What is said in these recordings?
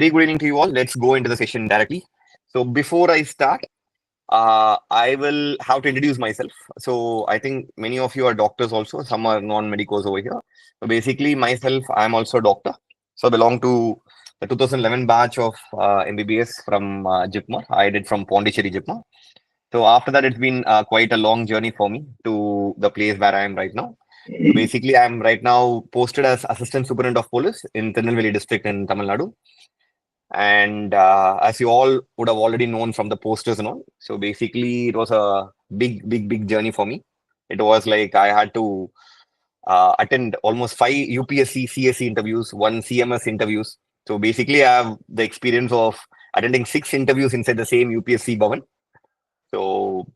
Very good evening to you all. Let's go into the session directly. So before I start, I will have to introduce myself. So I think many of you are doctors also. Some are non-medicals over here. So basically, myself, I'm also a doctor. So I belong to the 2011 batch of MBBS from JIPMER. I did from Pondicherry JIPMER. So after that, it's been quite a long journey for me to the place where I am right now. So basically, I'm right now posted as Assistant Superintendent of Police in Tirunelveli district in Tamil Nadu. And as you all would have already known from the posters and all, so basically it was a big journey for me. It was like I had to attend almost 5 UPSC CSC interviews, 1 CMS interviews. So basically I have the experience of attending 6 interviews inside the same UPSC Bhavan. So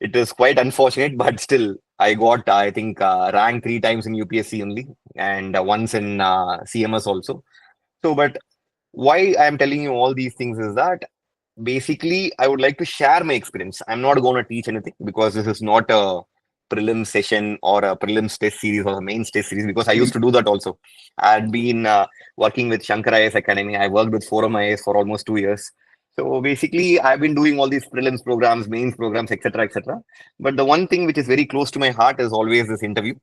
it is quite unfortunate, but still I got, I think, ranked 3 times in UPSC only, and once in CMS also. So, but why I'm telling you all these things is that basically I would like to share my experience. I'm not going to teach anything because this is not a prelim session or a prelims test series or a main test series, because I used to do that also. I had been working with Shankar IS Academy. I worked with Forum IS for almost 2 years. So basically, I've been doing all these prelims programs, mains programs, etc., etc. But the one thing which is very close to my heart is always this interview,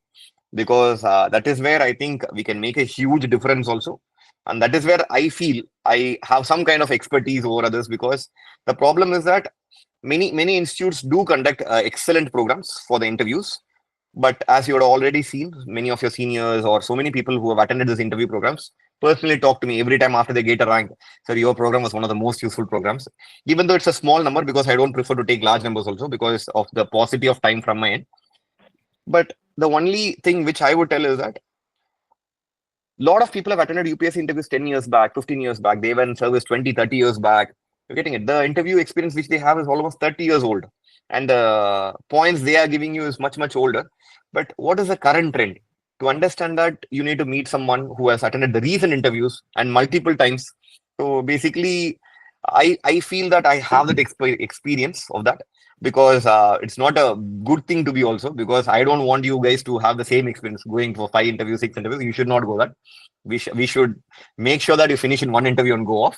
because that is where I think we can make a huge difference also. And that is where I feel I have some kind of expertise over others, because the problem is that many institutes do conduct excellent programs for the interviews. But as you have already seen, many of your seniors or so many people who have attended these interview programs personally talk to me every time after they get a rank. So your program was one of the most useful programs, even though it's a small number, because I don't prefer to take large numbers also because of the paucity of time from my end. But the only thing which I would tell is that a lot of people have attended UPSC interviews 10 years back, 15 years back. They were in service 20, 30 years back. You're getting it. The interview experience which they have is almost 30 years old. And the points they are giving you is much older. But what is the current trend? To understand that, you need to meet someone who has attended the recent interviews and multiple times. So basically, I feel that I have that experience of that, because it's not a good thing to be also, because I don't want you guys to have the same experience going for 5 interviews, 6 interviews. You should not go that. We should make sure that you finish in one interview and go off.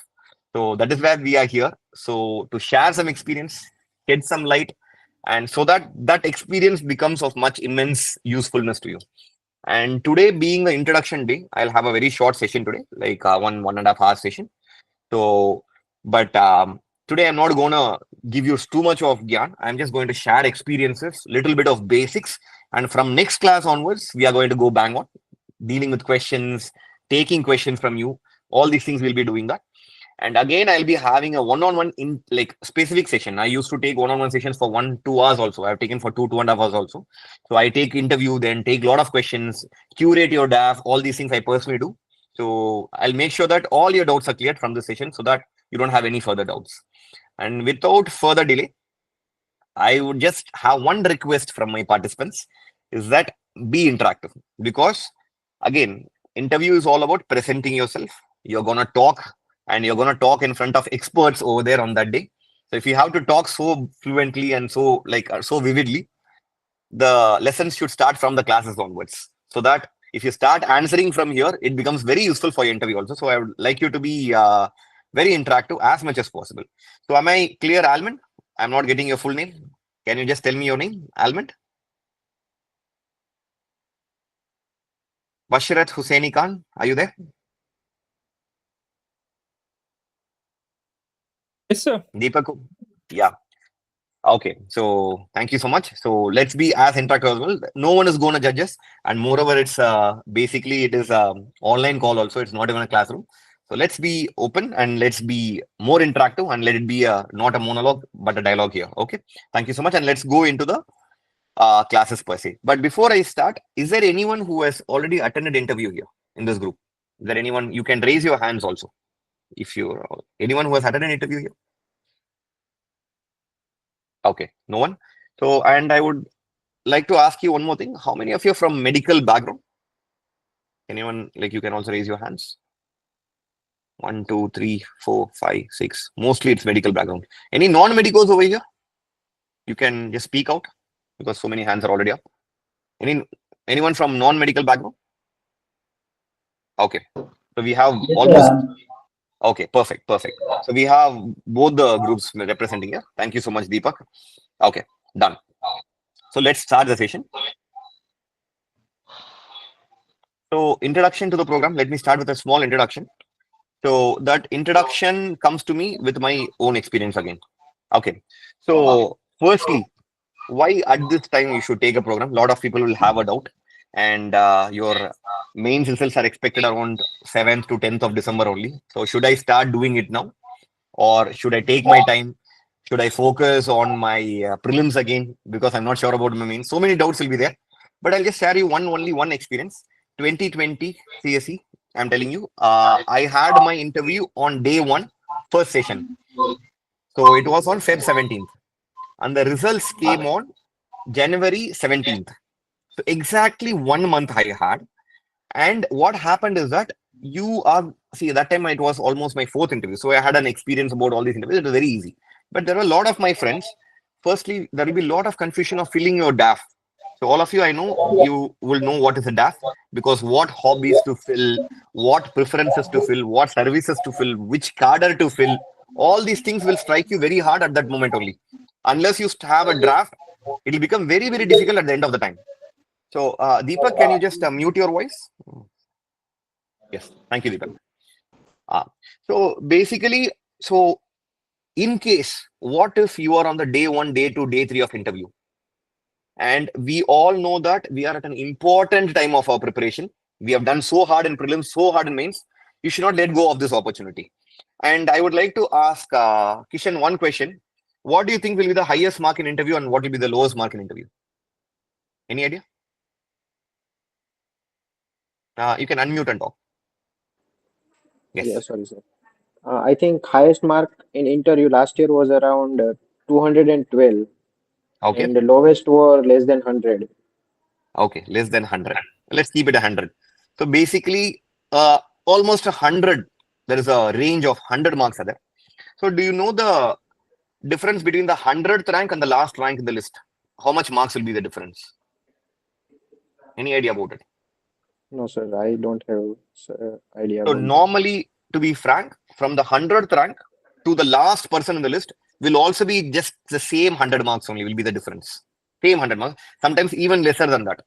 So that is where we are here. So to share some experience, shed some light, and so that that experience becomes of much immense usefulness to you. And today being the introduction day, I'll have a very short session today, like 1.5 hour session. So, but today I'm not gonna give you too much of gyan. I'm just going to share experiences, little bit of basics, and from next class onwards, we are going to go bang on, dealing with questions, taking questions from you. All these things we'll be doing that. And again, I'll be having a one-on-one in like specific session. I used to take one-on-one sessions for 1-2 hours also. I've taken for 2.5 hours also. So I take interview, then take a lot of questions, curate your DAF, all these things I personally do. So I'll make sure that all your doubts are cleared from the session so that you don't have any further doubts. And without further delay, I would just have one request from my participants, is that be interactive, because again, interview is all about presenting yourself. You're going to talk, and you're going to talk in front of experts over there on that day. So if you have to talk so fluently and so so vividly, the lessons should start from the classes onwards, so that if you start answering from here, it becomes very useful for your interview also. So I would like you to be very interactive as much as possible. So am I clear, Almond? I'm not getting your full name. Can you just tell me your name, Almond? Bashirat Hussaini Khan, are you there? Yes, sir. Deepak? Yeah. Okay, so thank you so much. So let's be as interactive as well. No one is going to judge us, and moreover, it's basically it is online call also. It's not even a classroom. So let's be open and let's be more interactive, and let it be not a monologue but a dialogue here. Okay, thank you so much, and let's go into the classes per se. But before I start, is there anyone who has already attended interview here in this group? Is there anyone? You can raise your hands also if you anyone who has attended an interview here. Okay, no one. So, and I would like to ask you one more thing. How many of you are from medical background? Anyone, like, you can also raise your hands. 1, 2, 3, 4, 5, 6. Mostly it's medical background. Any non-medicals over here? You can just speak out, because so many hands are already up. Anyone from non-medical background? Okay. So we have Yes, almost, sir. Okay, perfect, perfect. So we have both the groups representing here. Thank you so much, Deepak. Okay, done. So let's start the session. So introduction to the program. Let me start with a small introduction. So that introduction comes to me with my own experience again. Okay. So firstly, why at this time you should take a program? A lot of people will have a doubt, and your main results are expected around 7th to 10th of December only. So should I start doing it now, or should I take my time? Should I focus on my prelims again because I'm not sure about my main? So many doubts will be there. But I'll just share you only one experience. 2020 CSE. I'm telling you, I had my interview on day one, first session. So it was on Feb 17th, and the results came on January 17th. So exactly 1 month I had. And what happened is that you are, see, that time it was almost my fourth interview. So I had an experience about all these interviews. It was very easy. But there were a lot of my friends. Firstly, there will be a lot of confusion of filling your DAF. So all of you, I know you will know what is a DAF, because what hobbies to fill, what preferences to fill, what services to fill, which cadre to fill, all these things will strike you very hard at that moment only. Unless you have a draft, it will become very, very difficult at the end of the time. So, Deepak, can you just mute your voice? Yes, thank you, Deepak. Uh, so basically, so in case, what if you are on the day one, day two, day three of interview? And we all know that we are at an important time of our preparation. We have done so hard in prelims, so hard in mains. You should not let go of this opportunity. And I would like to ask Kishan one question. What do you think will be the highest mark in interview and what will be the lowest mark in interview? Any idea? You can unmute and talk. Yeah, Yes. sorry, sir. I think highest mark in interview last year was around 212, Okay. and the lowest were less than 100. Okay, less than 100. Let's keep it 100. So basically, almost 100. There is a range of 100 marks are there. So do you know the difference between the 100th rank and the last rank in the list? How much marks will be the difference? Any idea about it? No, sir, I don't have idea So about that. normally, to be frank, from the 100th rank to the last person in the list will also be just the same 100 marks only will be the difference. Same 100 marks, sometimes even lesser than that.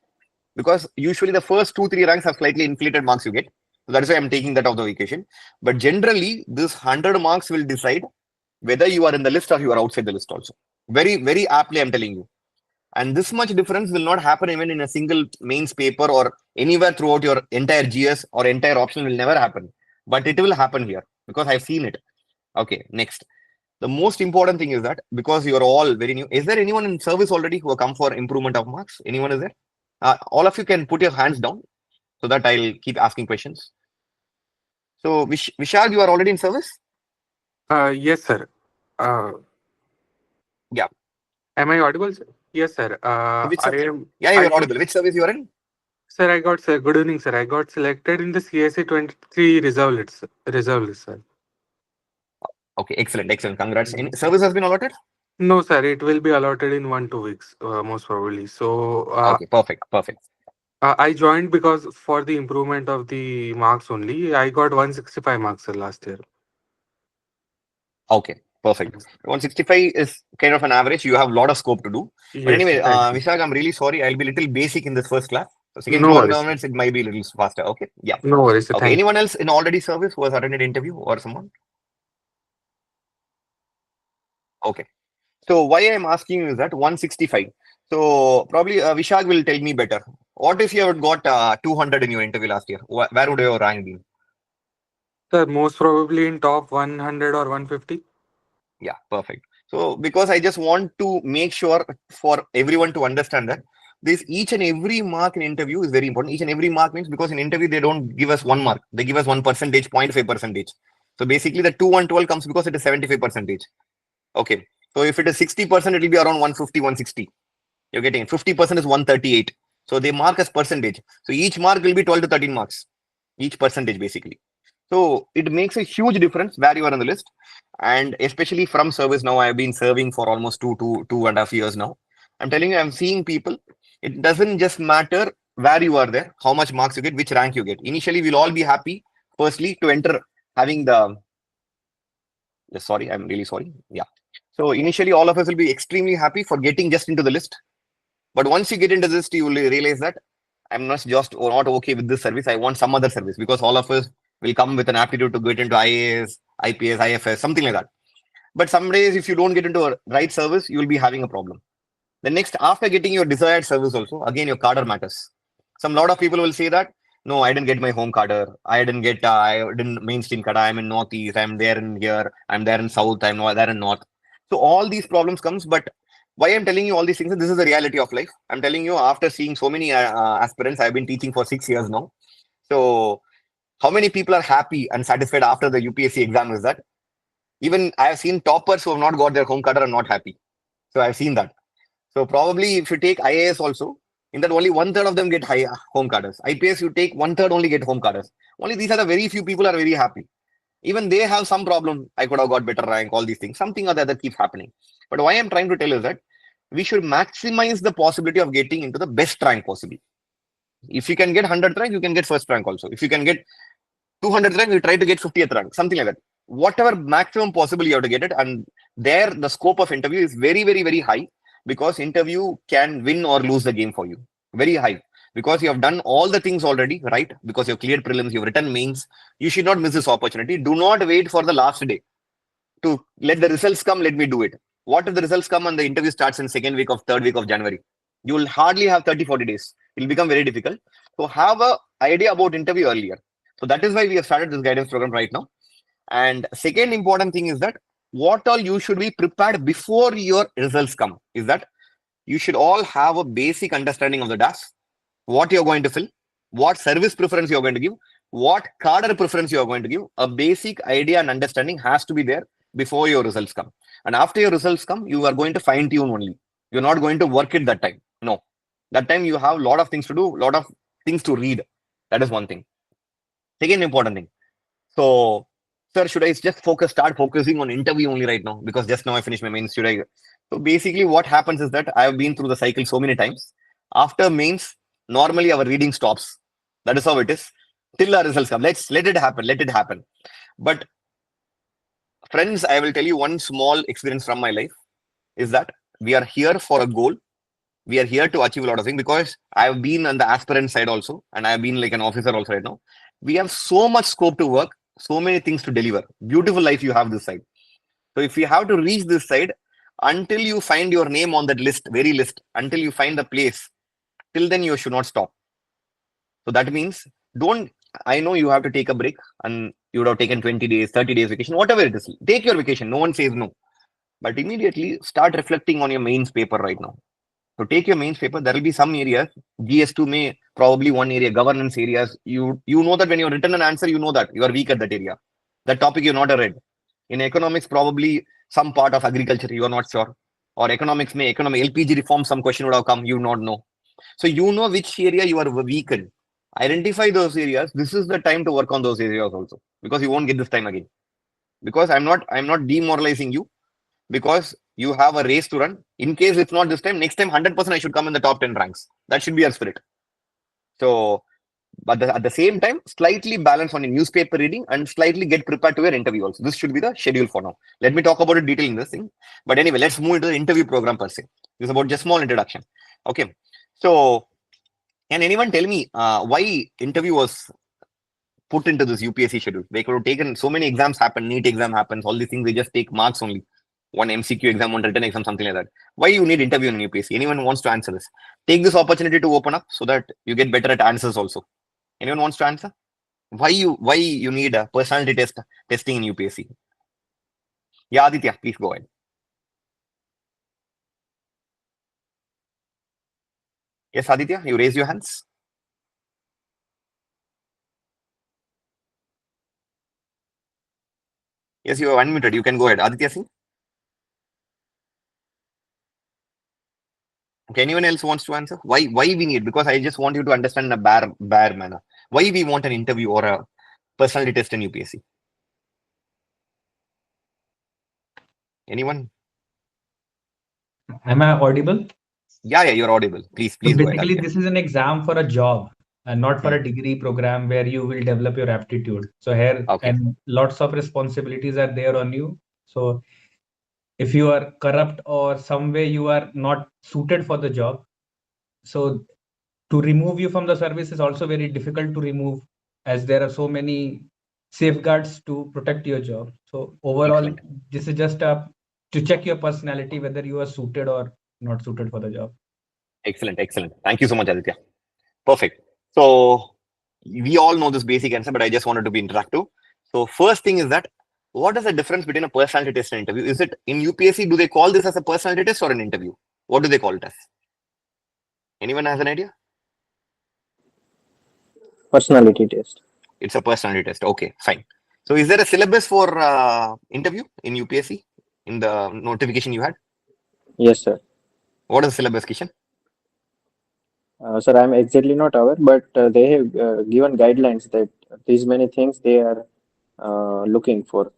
Because usually the first two, three ranks have slightly inflated marks you get. So that is why I'm taking that of the equation. But generally, this 100 marks will decide whether you are in the list or you are outside the list also. Very, very aptly, I'm telling you. And this much difference will not happen even in a single mains paper or anywhere throughout your entire GS or entire option will never happen. But it will happen here because I've seen it. Okay, next. The most important thing is that because you're all very new, is there anyone in service already who have come for improvement of marks? Anyone is there? All of you can put your hands down so that I'll keep asking questions. So, Vishal, you are already in service? Yes, sir. Uh, Yeah. am I audible, sir? Yes, sir. So which I service? am. Yeah, I you're got, audible. Which service you are in? sir. I got, sir. Good evening, sir. I got selected in the CSA 23 reserve list, sir. Reserve list, sir. Okay, excellent, excellent. Congrats. Any service has been allotted? No, sir. It will be allotted in 1 2 weeks, most probably. So, Okay, perfect, perfect. I joined because for the improvement of the marks only. I got 165 marks, sir, last year. Okay, perfect. 165 is kind of an average. You have a lot of scope to do. But Yes, anyway, sir. Thank you. Vishal, I'm really sorry. I'll be a little basic in this first class. So second No class worries. governments, it might be a little faster. Okay, yeah. No worries, sir. Okay, Thank you. anyone else in already service who has attended interview or someone? Okay. So why I'm asking you is that 165. So probably Vishal will tell me better. What if you had got 200 in your interview last year? Where would your rank be? Sir, most probably in top 100 or 150. Yeah, perfect. So because I just want to make sure for everyone to understand that this each and every mark in interview is very important. Each and every mark means because in interview they don't give us 1 mark. They give us 1%, 0.5 percentage. So basically the 2 112 comes because it is 75 percentage. Okay. So if it is 60%, it will be around 150, 160. You're getting it. 50% is 138. So they mark as percentage. So each mark will be 12 to 13 marks. Each percentage basically. So it makes a huge difference where you are on the list. And especially from service now, I've been serving for almost 2.5 years now. I'm telling you, I'm seeing people. It doesn't just matter where you are there, how much marks you get, which rank you get. Initially, we'll all be happy, firstly, to enter having the Just sorry, I'm really sorry. Yeah. So initially, all of us will be extremely happy for getting just into the list. But once you get into this, you will realize that I'm not just or not okay with this service. I want some other service because all of us will come with an aptitude to get into IAS, IPS, IFS, something like that. But some days, if you don't get into a right service, you will be having a problem. The next, after getting your desired service, also again your cadre matters. Some lot of people will say that no, I didn't get my home cadre. I didn't mainstream cadre. I'm in northeast. I'm there in here. I'm there in south. I'm not there in north. So all these problems comes. But why I'm telling you all these things? This is the reality of life. I'm telling you after seeing so many aspirants. I've been teaching for 6 years now. So how many people are happy and satisfied after the UPSC exam is that? Even I have seen toppers who have not got their home cadre are not happy. So I've seen that. So probably if you take IAS also, in that only one third of them get high home cadres. IPS you take one third only get home cadres. Only these are the very few people are very happy. Even they have some problem. I could have got better rank. All these things, something or the other keeps happening. But why I'm trying to tell is that we should maximize the possibility of getting into the best rank possible. If you can get 100th rank, you can get first rank also. If you can get 200th rank, you try to get 50th rank, something like that. Whatever maximum possible you have to get it, and there the scope of interview is very, very, very high because interview can win or lose the game for you. Very high because you have done all the things already, right? Because you've cleared prelims, you've written mains. You should not miss this opportunity. Do not wait for the last day to let the results come. Let me do it. What if the results come and the interview starts in second week of third week of January? You will hardly have 30-40 days. It will become very difficult. So have a idea about interview earlier. So that is why we have started this guidance program right now. And second important thing is that what all you should be prepared before your results come is that you should all have a basic understanding of the DAS, what you're going to fill, what service preference you're going to give, what cadre preference you're going to give. A basic idea and understanding has to be there before your results come. And after your results come, you are going to fine tune only. You're not going to work it that time. No. That time you have a lot of things to do, a lot of things to read. That is one thing. Second important thing. So, sir, should I just start focusing on interview only right now? Because just now I finished my mains. Should I? So basically, what happens is that I have been through the cycle so many times. After mains, normally our reading stops. That is how it is. Till our results come. Let it happen. Let it happen. But friends, I will tell you one small experience from my life is that we are here for a goal. We are here to achieve a lot of things because I've been on the aspirant side also, and I've been like an officer also right now. We have so much scope to work, so many things to deliver. Beautiful life you have this side. So if you have to reach this side, until you find your name on that list, very list, until you find the place, till then you should not stop. So that means I know you have to take a break and you would have taken 20 days, 30 days vacation, whatever it is. Take your vacation. No one says no. But immediately start reflecting on your mains paper right now. So take your mains paper. There will be some areas. GS2 may probably one area, governance areas. You know that when you've written an answer, you know that you are weak at that area. That topic you're not read. In economics, probably some part of agriculture you are not sure. Or economics LPG reform, some question would have come, you not know. So you know which area you are weak in. Identify those areas. This is the time to work on those areas also. Because you won't get this time again. Because I'm not demoralizing you. Because you have a race to run. In case it's not this time, next time 100% I should come in the top 10 ranks. That should be our spirit. So, but at the same time, slightly balance on your newspaper reading and slightly get prepared to your interview also. This should be the schedule for now. Let me talk about it detail in this thing. But anyway, let's move into the interview program per se. This is about just small introduction. Okay. So, can anyone tell me why interview was put into this UPSC schedule? They could have taken so many exams happen, NEET exam happens, all these things, they just take marks only. One MCQ exam, one written exam, something like that. Why you need interview in UPSC? Anyone wants to answer this? Take this opportunity to open up so that you get better at answers also. Anyone wants to answer? Why you need a personality testing in UPSC? Yeah, Aditya, please go ahead. Yes, Aditya, you raise your hands. Yes, you are unmuted. You can go ahead. Aditya Singh. Okay, anyone else wants to answer? Why we need? Because I just want you to understand in a bare manner. Why we want an interview or a personality test in UPSC? Anyone? Am I audible? Yeah, you're audible. Please So go ahead, basically, Aditya. this is an exam for a job and not for a degree program where you will develop your aptitude. So here, Okay. and lots of responsibilities are there on you. So if you are corrupt or some way you are not suited for the job, so to remove you from the service is also very difficult to remove, as there are so many safeguards to protect your job. So overall, Excellent. this is just to check your personality, whether you are suited or not suited for the job. Excellent. Excellent. Thank you so much, Aditya. Perfect. So we all know this basic answer, but I just wanted to be interactive. So first thing is that what is the difference between a personality test and interview? Is it in UPSC? Do they call this as a personality test or an interview? What do they call it as? Anyone has an idea? Personality test. It's a personality test. Okay, fine. So is there a syllabus for interview in UPSC in the notification you had? Yes, sir. What is the syllabus, Kishan? Sir, I'm exactly not aware, but they have given guidelines that these many things they are looking for.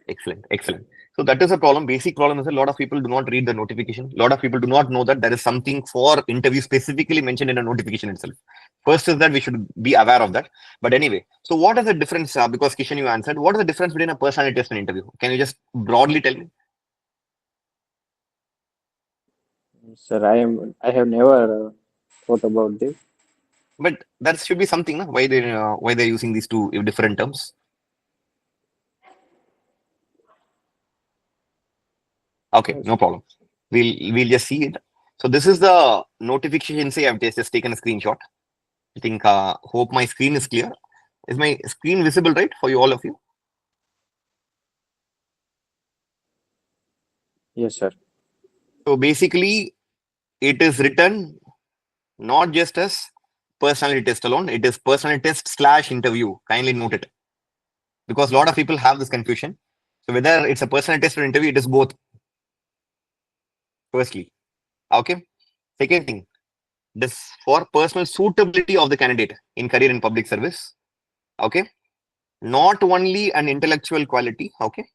Excellent, excellent. So that is a problem. Basic problem is a lot of people do not read the notification. A lot of people do not know that there is something for interview specifically mentioned in a notification itself. First is that we should be aware of that. But anyway, so what is the difference? Because Kishan, you answered. What is the difference between a personality test and interview? Can you just broadly tell me? Sir, I have never thought about this. But that should be something, no? Why they're using these two different terms. Okay, no problem. We'll just see it. So this is the notification. Say I've just taken a screenshot. I think hope my screen is clear. Is my screen visible, right, for you all of you? Yes, sir. So basically, it is written not just as personality test alone. It is personality test slash interview. Kindly note it, because a lot of people have this confusion. So whether it's a personality test or interview, it is both. Firstly, okay. Second thing, this for personal suitability of the candidate in career in public service. Okay, not only an intellectual quality. Okay,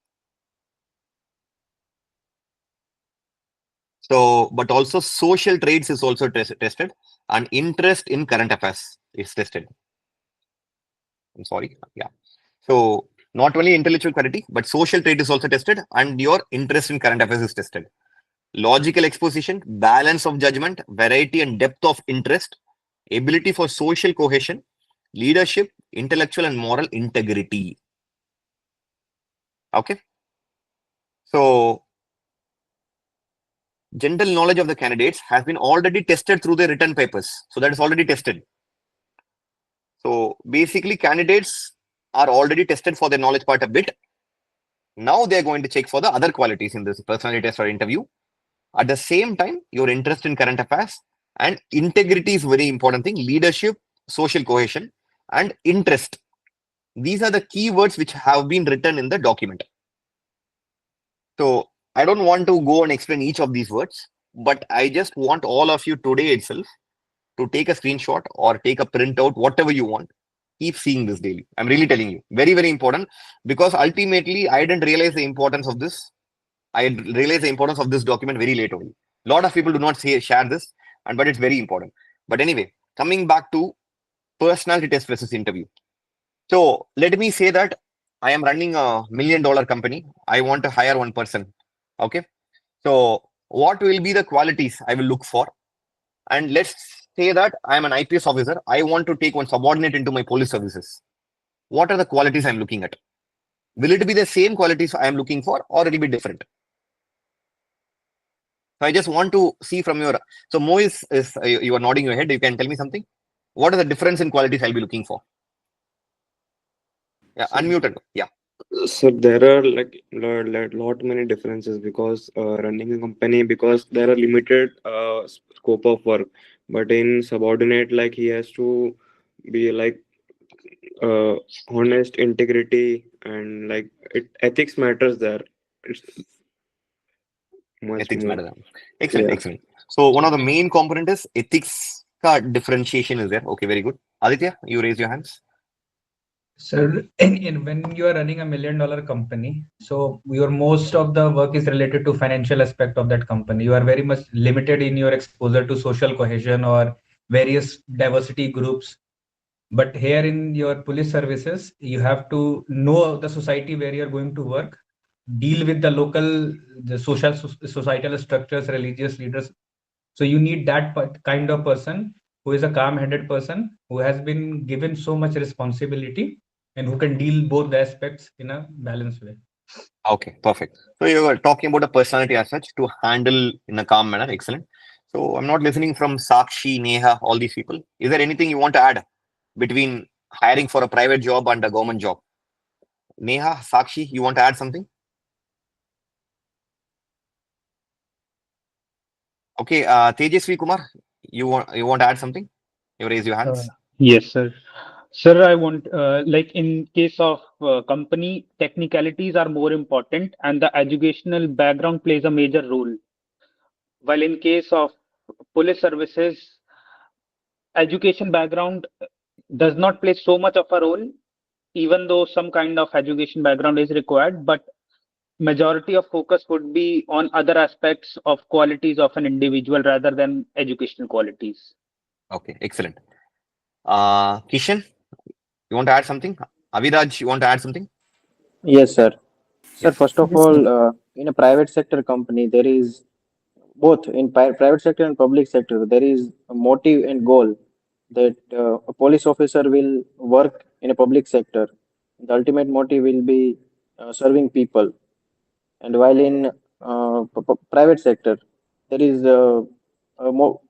so but also social traits is also tested, and interest in current affairs is tested. I'm sorry, yeah. So not only intellectual quality, but social trait is also tested, and your interest in current affairs is tested. Logical exposition, balance of judgment, variety and depth of interest, ability for social cohesion, leadership, intellectual and moral integrity. Okay. So general knowledge of the candidates has been already tested through the written papers. So that is already tested. So basically candidates are already tested for their knowledge part a bit. Now they're going to check for the other qualities in this personality test or interview. At the same time, your interest in current affairs and integrity is very important thing. Leadership, social cohesion, and interest. These are the keywords which have been written in the document. So I don't want to go and explain each of these words, but I just want all of you today itself to take a screenshot or take a printout, whatever you want. Keep seeing this daily. I'm really telling you, very, very important, because ultimately I didn't realize the importance of this. I realized the importance of this document very late only. A lot of people do not share this, but it's very important. But anyway, coming back to personality test versus interview. So let me say that I am running a $1 million company. I want to hire one person. Okay. So what will be the qualities I will look for? And let's say that I am an IPS officer. I want to take one subordinate into my police services. What are the qualities I'm looking at? Will it be the same qualities I am looking for, or it will be different? So I just want to see from your. So Mo is you are nodding your head. You can tell me something. What are the difference in qualities I'll be looking for? Yeah, So, unmuted. Yeah. so there are like lot many differences because running a company, because there are limited scope of work, but in subordinate, like he has to be like uh, honest, integrity, and like ethics matters there. It's much Ethics more. matter. Excellent, Yeah. excellent. So one of the main component is ethics ka differentiation is there. Okay, very good. Aditya, you raise your hands. So when you are running a $1 million company, so your most of the work is related to financial aspect of that company. You are very much limited in your exposure to social cohesion or various diversity groups. But here in your police services, you have to know the society where you're going to work, deal with the local, the societal structures, religious leaders. So you need that kind of person who is a calm-headed person, who has been given so much responsibility and who can deal both the aspects in a balanced way. Okay, perfect. So you were talking about a personality as such to handle in a calm manner. Excellent. So I'm not listening from Sakshi, Neha, all these people. Is there anything you want to add between hiring for a private job and a government job? Neha, Sakshi, you want to add something? Okay, Tejasvi Kumar, you want to add something? You raise your Uh, hands. yes, sir. Sir, I want, like in case of company, technicalities are more important and the educational background plays a major role. While in case of police services, education background does not play so much of a role, even though some kind of education background is required, but majority of focus would be on other aspects of qualities of an individual rather than educational qualities. Okay, excellent. Kishan, you want to add something? Aviraj, you want to add something? Yes, sir. Sir, Yes. first of Yes, sir. all, in a private sector company, there is both in private sector and public sector, there is a motive and goal that a police officer will work in a public sector. The ultimate motive will be serving people. And while in private sector, there is a more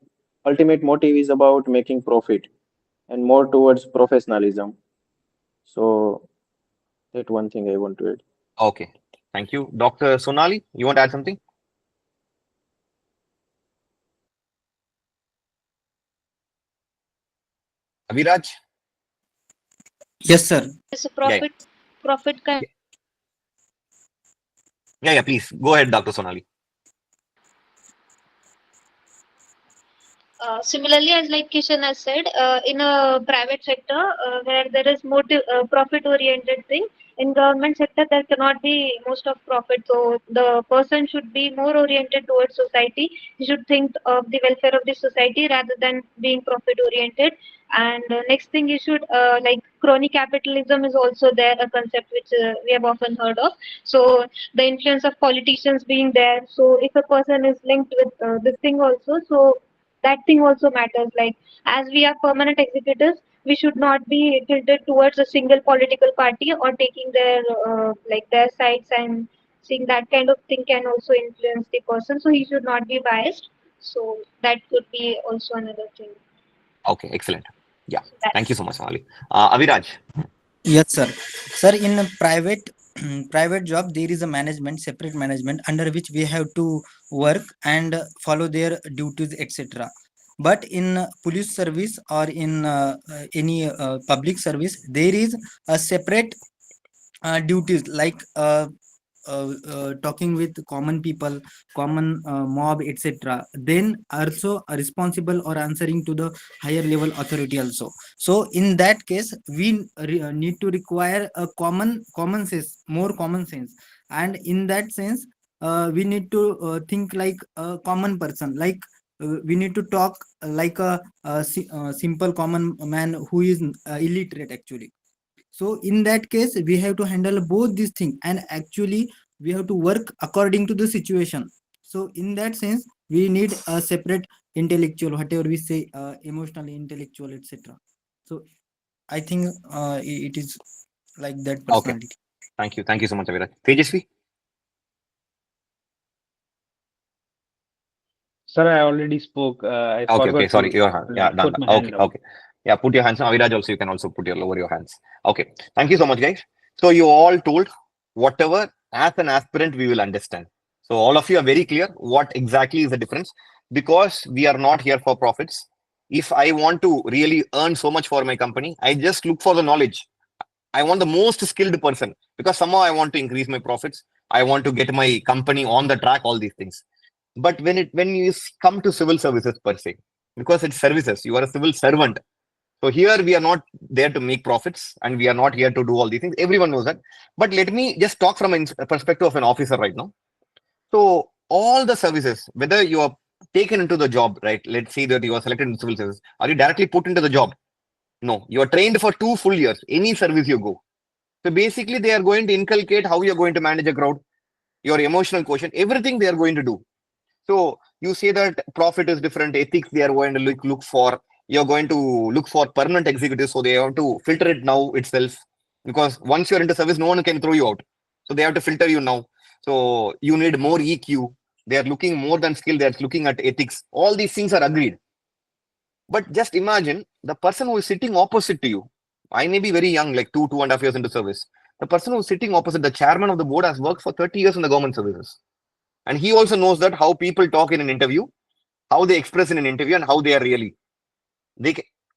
ultimate motive is about making profit and more towards professionalism. So that one thing I want to add. Okay, thank you. Dr. Sonali, you want to add something? Aviraj? Yes, sir. It's a Yeah, profit kind. yeah, please go ahead, Dr. Sonali. Similarly, as like Kishan has said, in a private sector where there is motive, profit-oriented thing, in government sector there cannot be most of profit. So the person should be more oriented towards society. He should think of the welfare of the society rather than being profit-oriented. And next thing, you should like crony capitalism is also there, a concept which we have often heard of. So the influence of politicians being there. So if a person is linked with this thing also, so that thing also matters. Like as we are permanent executives, we should not be tilted towards a single political party or taking their like their sides, and seeing that kind of thing can also influence the person. So he should not be biased. So that could be also another thing. Okay, excellent. Yeah, thank you That's so much, Sonali. Aviraj? Yes, sir. Sir, in a private private job, there is a management, separate management under which we have to work and follow their duties, etc. But in police service or in any public service, there is a separate duties like talking with common people, common mob, etc. Then also responsible or answering to the higher level authority also. So in that case, we need to require a common sense, more common sense, and in that sense, we need to think like a common person, like. We need to talk like a simple common man who is illiterate actually. So in that case, we have to handle both these things, and actually we have to work according to the situation. So in that sense, we need a separate intellectual, whatever we say, emotional, intellectual, etc. So I think it is like that Okay, personality. thank you. Thank you so much, Aviraj. Tejasvi? Sir, I already spoke. I Okay, forgot sorry. to Your hand. Yeah, done. put my Okay, hand down. okay. Yeah, put your hands on. Aviraj also, you can also put your lower your hands. Okay, thank you so much, guys. So you all told whatever as an aspirant we will understand. So all of you are very clear what exactly is the difference, because we are not here for profits. If I want to really earn so much for my company, I just look for the knowledge. I want the most skilled person because somehow I want to increase my profits. I want to get my company on the track, all these things. But when you come to civil services per se, because it's services, you are a civil servant. So here we are not there to make profits and we are not here to do all these things. Everyone knows that. But let me just talk from a perspective of an officer right now. So all the services, whether you are taken into the job, right? Let's say that you are selected in civil service. Are you directly put into the job? No, you are trained for 2 full years. Any service you go. So basically, they are going to inculcate how you're going to manage a crowd, your emotional quotient, everything they are going to do. So you say that profit is different, ethics they are going to look for. You're going to look for permanent executives, so they have to filter it now itself. Because once you're into service, no one can throw you out. So they have to filter you now. So you need more EQ. They are looking more than skill. They are looking at ethics. All these things are agreed. But just imagine the person who is sitting opposite to you. I may be very young, like 2.5 years into service. The person who is sitting opposite, the chairman of the board, has worked for 30 years in the government services. And he also knows that how people talk in an interview, how they express in an interview, and how they are really.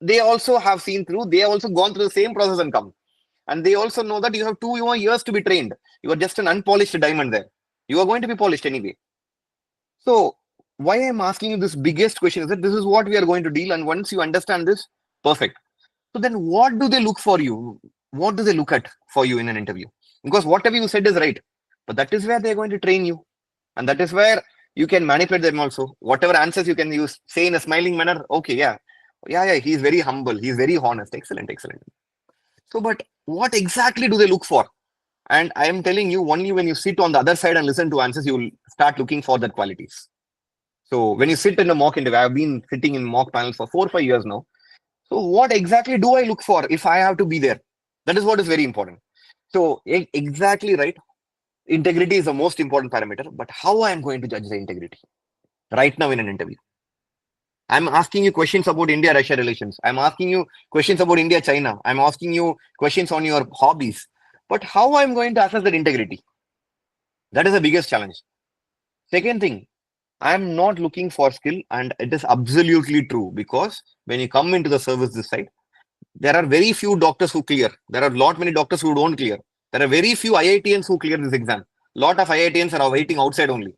They also have seen through, they have also gone through the same process and come. And they also know that you have 2 more years to be trained. You are just an unpolished diamond there. You are going to be polished anyway. So why I'm asking you this biggest question is that this is what we are going to deal. And once you understand this, perfect. So then what do they look for you? What do they look at for you in an interview? Because whatever you said is right. But that is where they're going to train you. And that is where you can manipulate them also. Whatever answers you can use, say in a smiling manner, okay, yeah, he's very humble, he's very honest. Excellent. So, but what exactly do they look for? And I am telling you, only when you sit on the other side and listen to answers, you will start looking for that qualities. So when you sit in a mock interview, I've been sitting in mock panels for 4 or 5 years now. So what exactly do I look for if I have to be there? That is what is very important. So exactly right. Integrity is the most important parameter, but how I am going to judge the integrity right now in an interview? I'm asking you questions about India-Russia relations. I'm asking you questions about India-China. I'm asking you questions on your hobbies. But how I'm going to assess that integrity? That is the biggest challenge. Second thing, I'm not looking for skill, and it is absolutely true, because when you come into the service this side, there are very few doctors who clear. There are lot many doctors who don't clear. There are very few IITians who clear this exam. Lot of IITians are waiting outside only.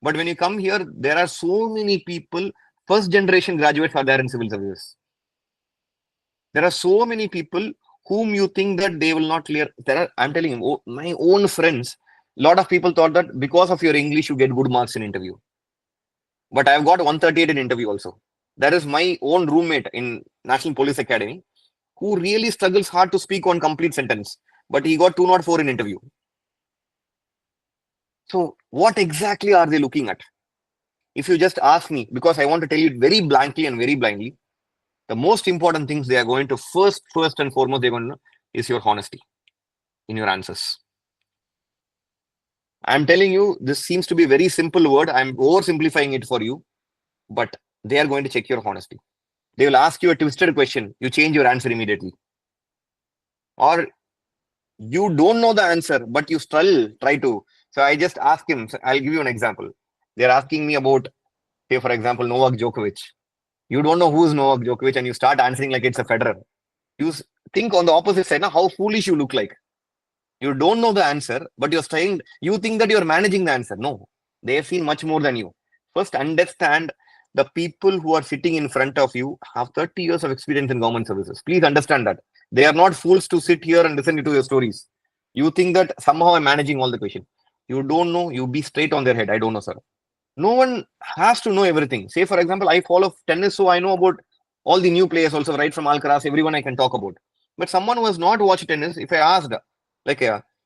But when you come here, there are so many people, first generation graduates are there in civil services. There are so many people whom you think that they will not clear. I'm telling you, my own friends, a lot of people thought that because of your English, you get good marks in interview. But I've got 138 in interview also. There is my own roommate in National Police Academy who really struggles hard to speak one complete sentence, but he got 204 in interview. So what exactly are they looking at? If you just ask me, because I want to tell you very blankly and very blindly, the most important things they are going to first and foremost, they're going to know is your honesty in your answers. I'm telling you, this seems to be a very simple word. I'm oversimplifying it for you, but they are going to check your honesty. They will ask you a twisted question. You change your answer immediately. Or you don't know the answer, but you still try to. So I just ask him, so I'll give you an example. They're asking me about, say, for example, Novak Djokovic. You don't know who's Novak Djokovic and you start answering like it's a Federer. You think on the opposite side, now how foolish you look like. You don't know the answer, but you're saying, you think that you're managing the answer. No, they have seen much more than you. First, understand the people who are sitting in front of you have 30 years of experience in government services. Please understand that. They are not fools to sit here and listen to your stories. You think that somehow I'm managing all the questions. You don't know, you be straight on their head. I don't know, sir. No one has to know everything. Say, for example, I follow tennis, so I know about all the new players also, right from Alcaraz, everyone I can talk about. But someone who has not watched tennis, if I asked, like,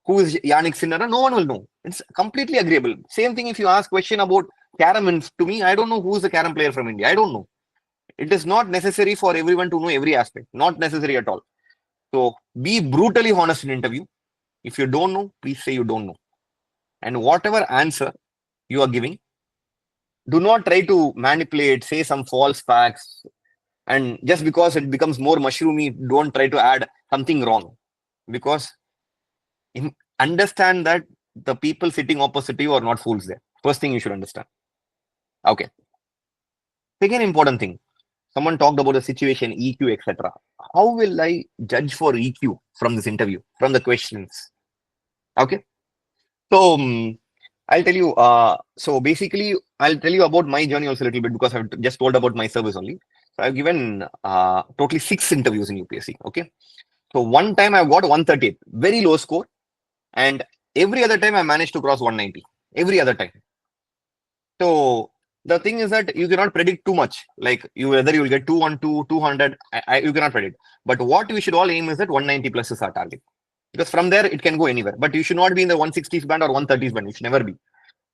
who is Yannick Sinner, no one will know. It's completely agreeable. Same thing if you ask question about carom, to me, I don't know who is the carom player from India. I don't know. It is not necessary for everyone to know every aspect. Not necessary at all. So be brutally honest in interview. If you don't know, please say you don't know. And whatever answer you are giving, do not try to manipulate, say some false facts. And just because it becomes more mushroomy, don't try to add something wrong. Because understand that the people sitting opposite you are not fools there. First thing you should understand. Okay. Second important thing. Someone talked about the situation, EQ, etc. How will I judge for EQ from this interview, from the questions? Okay. So I'll tell you. So basically, I'll tell you about my journey also a little bit, because I've just told about my service only. So I've given totally 6 interviews in UPSC. Okay. So one time I've got 138, very low score, and every other time I managed to cross 190. Every other time. So the thing is that you cannot predict too much. Like whether you will get 212, 200, you cannot predict. But what we should all aim is that 190 plus is our target. because from there it can go anywhere. But you should not be in the 160s band or 130s band. You should never be.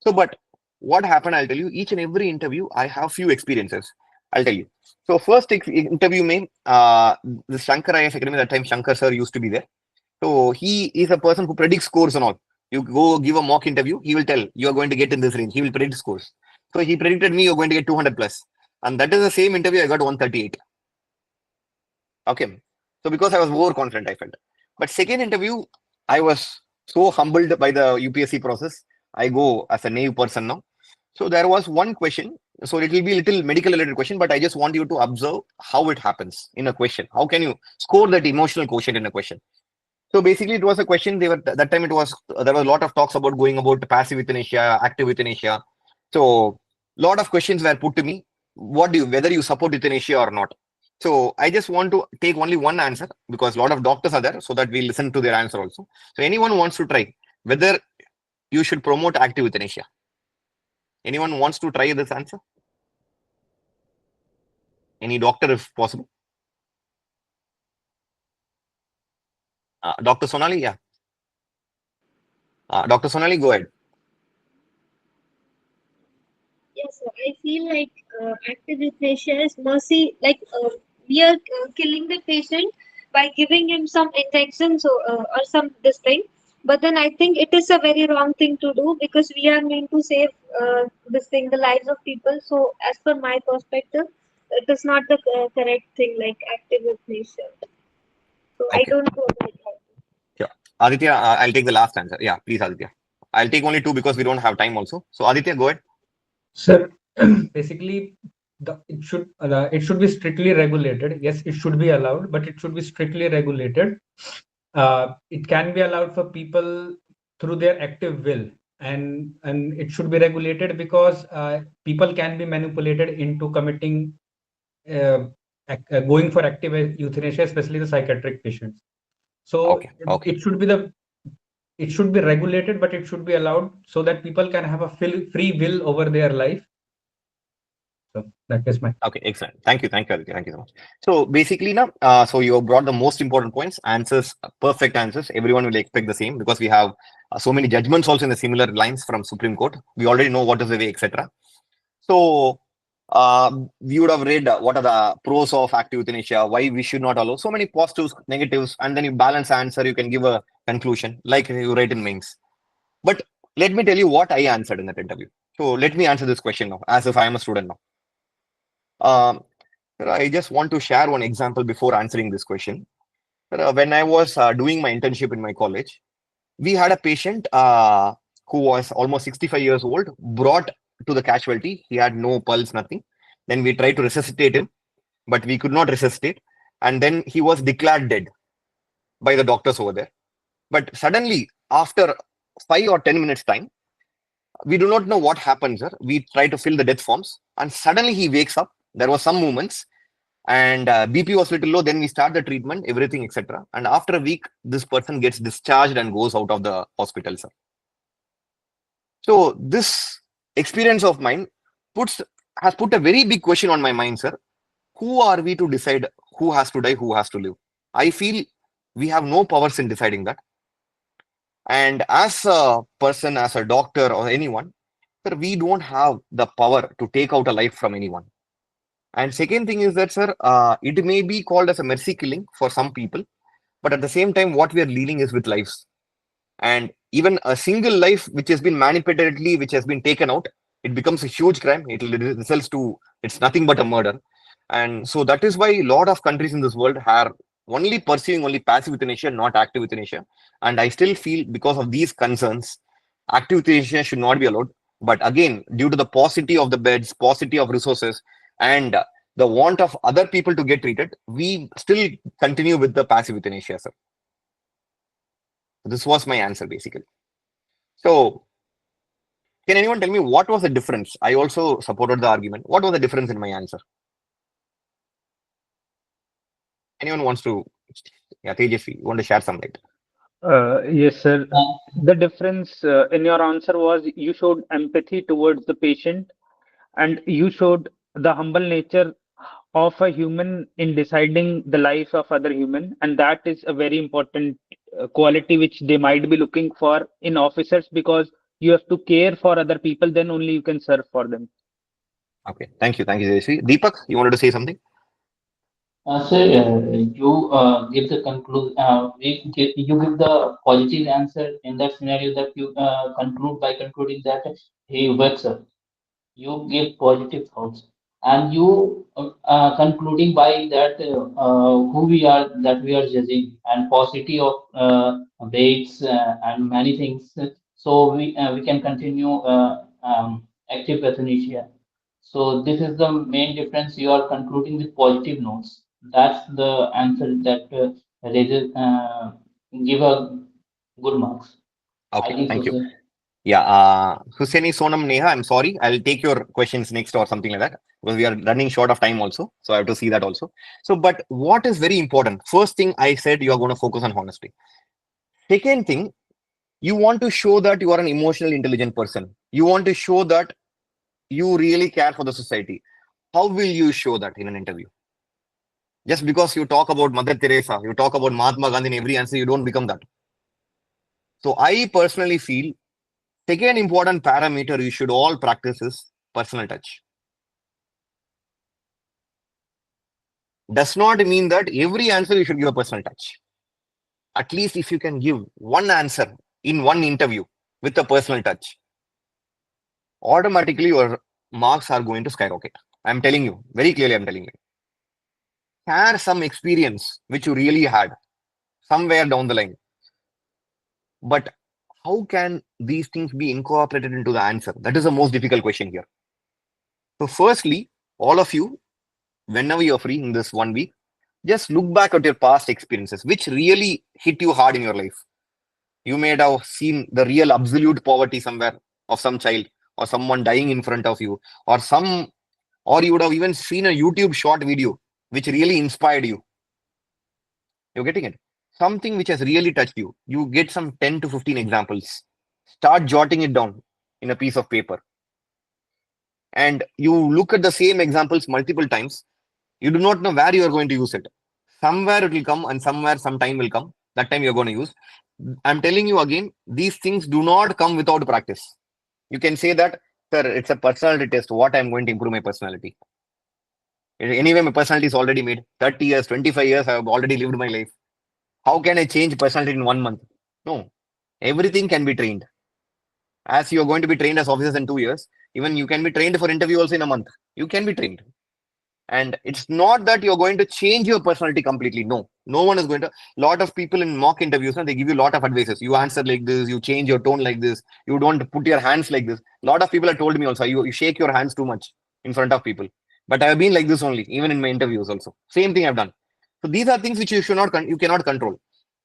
So, but what happened? I'll tell you. Each and every interview, I have few experiences. I'll tell you. So, first interview, the Shankar IS Academy, that time Shankar sir used to be there. So he is a person who predicts scores and all. You go give a mock interview, he will tell you are going to get in this range. He will predict scores. So he predicted me you're going to get 200 plus, and that is the same interview I got 138. Okay, so because I was overconfident, I felt. But second interview, I was so humbled by the UPSC process. I go as a naive person now. So there was one question. So it will be a little medical related question, but I just want you to observe how it happens in a question. How can you score that emotional quotient in a question? So basically, it was a question. They were that time. It was there was a lot of talks about going about passive euthanasia, active euthanasia. So lot of questions were put to me. What do you whether you support euthanasia or not? So I just want to take only one answer because a lot of doctors are there, so that we listen to their answer also. So anyone wants to try whether you should promote active euthanasia? Anyone wants to try this answer? Any doctor, if possible? Dr. Sonali, yeah. Dr. Sonali, go ahead. Yes, sir. I feel like active euthanasia is mercy. Like we are killing the patient by giving him some injection, or some this thing. But then I think it is a very wrong thing to do because we are meant to save this thing, the lives of people. So as per my perspective, it is not the correct thing like active euthanasia. So I Okay. don't go with that. Yeah. Aditya, I'll take the last answer. Yeah, please, Aditya. I'll take only two because we don't have time also. So Aditya, go ahead. Sir, basically, it should be strictly regulated. Yes, it should be allowed, but it should be strictly regulated. It can be allowed for people through their active will, and it should be regulated because people can be manipulated into committing going for active euthanasia, especially the psychiatric patients. So Okay. Okay. it should be regulated, but it should be allowed so that people can have a free will over their life. So that is my. Okay, excellent. Thank you. Thank you, Aditya. Thank you so much. So basically now, so you have brought the most important points, answers, perfect answers. Everyone will expect the same because we have so many judgments also in the similar lines from Supreme Court. We already know what is the way, etc. So we would have read what are the pros of active euthanasia, why we should not allow, so many positives, negatives, and then you balance the answer, you can give a conclusion like you write in mains. But let me tell you what I answered in that interview. So let me answer this question now, as if I am a student now. I just want to share one example before answering this question. When I was doing my internship in my college, we had a patient who was almost 65 years old, brought to the casualty. He had no pulse, nothing. Then we tried to resuscitate him, but we could not resuscitate. And then he was declared dead by the doctors over there. But suddenly, after 5 or 10 minutes time, we do not know what happened, sir. We try to fill the death forms, and suddenly he wakes up. There was some movements, and BP was little low. Then we start the treatment, everything, etc. And after a week, this person gets discharged and goes out of the hospital, sir. So this experience of mine has put a very big question on my mind, sir. Who are we to decide who has to die, who has to live? I feel we have no powers in deciding that. And as a person, as a doctor or anyone, sir, we don't have the power to take out a life from anyone. And second thing is that, sir, it may be called as a mercy killing for some people, but at the same time, what we are dealing is with lives. And even a single life which has been manipulatedly, which has been taken out, it becomes a huge crime. It results to, it's nothing but a murder. And so that is why a lot of countries in this world are only pursuing only passive euthanasia, not active euthanasia. And I still feel because of these concerns, active euthanasia should not be allowed. But again, due to the paucity of the beds, paucity of resources, and the want of other people to get treated, we still continue with the passive euthanasia, sir. This was my answer, basically. So, can anyone tell me what was the difference? I also supported the argument. What was the difference in my answer? Anyone wants to? Yeah, Tejasvi, you want to share some light? Yes, sir. The difference in your answer was you showed empathy towards the patient and you showed the humble nature of a human in deciding the life of other human, and that is a very important quality which they might be looking for in officers, because you have to care for other people, then only you can serve for them. Okay, thank you, Jayashree. Deepak, you wanted to say something? Sir, you give the you give the positive answer in that scenario, that you conclude by concluding that he wakes up. You give positive thoughts, and you concluding by that who we are, that we are judging, and paucity of weights and many things. So we can continue active euthanasia. So this is the main difference. You are concluding with positive notes. That's the answer that raises give a good marks. I Okay, think so, thank you. sir. Yeah, Hussaini Sonam Neha, I'm sorry. I'll take your questions next or something like that, because we are running short of time also. So I have to see that also. So, but what is very important? First thing I said, you are going to focus on honesty. Second thing, you want to show that you are an emotional, intelligent person. You want to show that you really care for the society. How will you show that in an interview? Just because you talk about Mother Teresa, you talk about Mahatma Gandhi in every answer, you don't become that. So I personally feel second important parameter you should all practice is personal touch. Does not mean that every answer you should give a personal touch. At least if you can give one answer in one interview with a personal touch, automatically your marks are going to skyrocket. I'm telling you, very clearly, I'm telling you. Share some experience which you really had somewhere down the line. But how can these things be incorporated into the answer? That is the most difficult question here. So, firstly, all of you, whenever you're free in this 1 week, just look back at your past experiences, which really hit you hard in your life. You may have seen the real absolute poverty somewhere of some child, or someone dying in front of you, or you would have even seen a YouTube short video which really inspired you. You're getting it? Something which has really touched you. You get some 10 to 15 examples. Start jotting it down in a piece of paper. And you look at the same examples multiple times. You do not know where you are going to use it. Somewhere it will come, and somewhere some time will come. That time you're going to use. I'm telling you again, these things do not come without practice. You can say that, sir, it's a personality test. What I'm going to improve my personality. Anyway, my personality is already made. 30 years, 25 years, I have already lived my life. How can I change personality in 1 month? No. Everything can be trained. As you are going to be trained as officers in 2 years, even you can be trained for interview also in a month. You can be trained. And it's not that you're going to change your personality completely. No, no one is going to. Lot of people in mock interviews, they give you a lot of advices. You answer like this, you change your tone like this, you don't put your hands like this. A lot of people have told me also, you shake your hands too much in front of people. But I've been like this only, even in my interviews also. Same thing I've done. So these are things which you should not, you cannot control.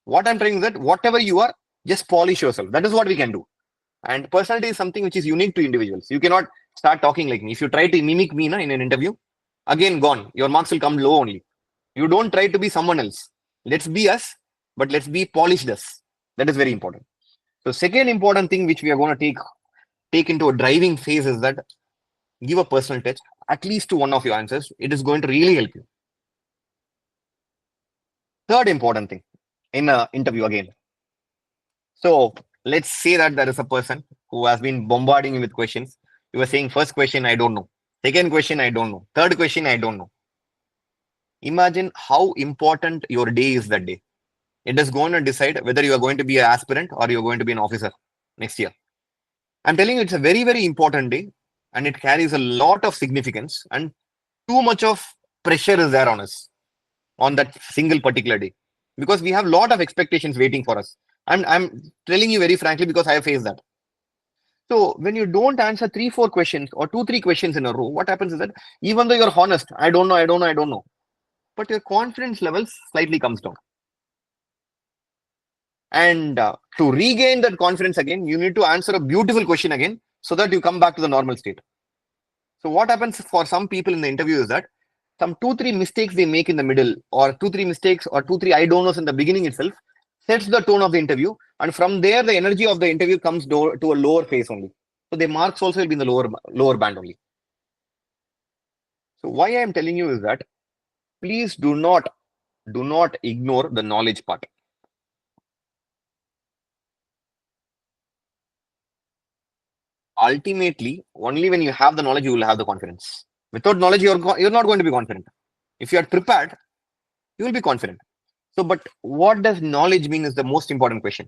What I'm trying is that whatever you are, just polish yourself. That is what we can do. And personality is something which is unique to individuals. You cannot start talking like me. If you try to mimic me in an interview, again gone. Your marks will come low only. You don't try to be someone else. Let's be us, but let's be polished us. That is very important. So second important thing which we are going to take into a driving phase is that give a personal touch at least to one of your answers. It is going to really help you. Third important thing in an interview again. So let's say that there is a person who has been bombarding you with questions. You were saying first question, I don't know. Second question, I don't know. Third question, I don't know. Imagine how important your day is that day. It is going to decide whether you are going to be an aspirant or you're going to be an officer next year. I'm telling you, it's a very, very important day, and it carries a lot of significance, and too much of pressure is there on us on that single particular day, because we have a lot of expectations waiting for us. I'm telling you very frankly, because I have faced that. So when you don't answer 3, 4 questions or 2, 3 questions in a row, what happens is that even though you're honest, I don't know, I don't know, I don't know, but your confidence levels slightly comes down. And to regain that confidence again, you need to answer a beautiful question again so that you come back to the normal state. So what happens for some people in the interview is that some 2, 3 mistakes they make in the middle, or 2, 3 mistakes or 2, 3 I don't knows in the beginning itself sets the tone of the interview. And from there, the energy of the interview comes to a lower phase only. So the marks also will be in the lower band only. So why I am telling you is that please do not ignore the knowledge part. ultimately, only when you have the knowledge, you will have the confidence. Without knowledge, you're not going to be confident. If you are prepared, you will be confident. So, but what does knowledge mean is the most important question.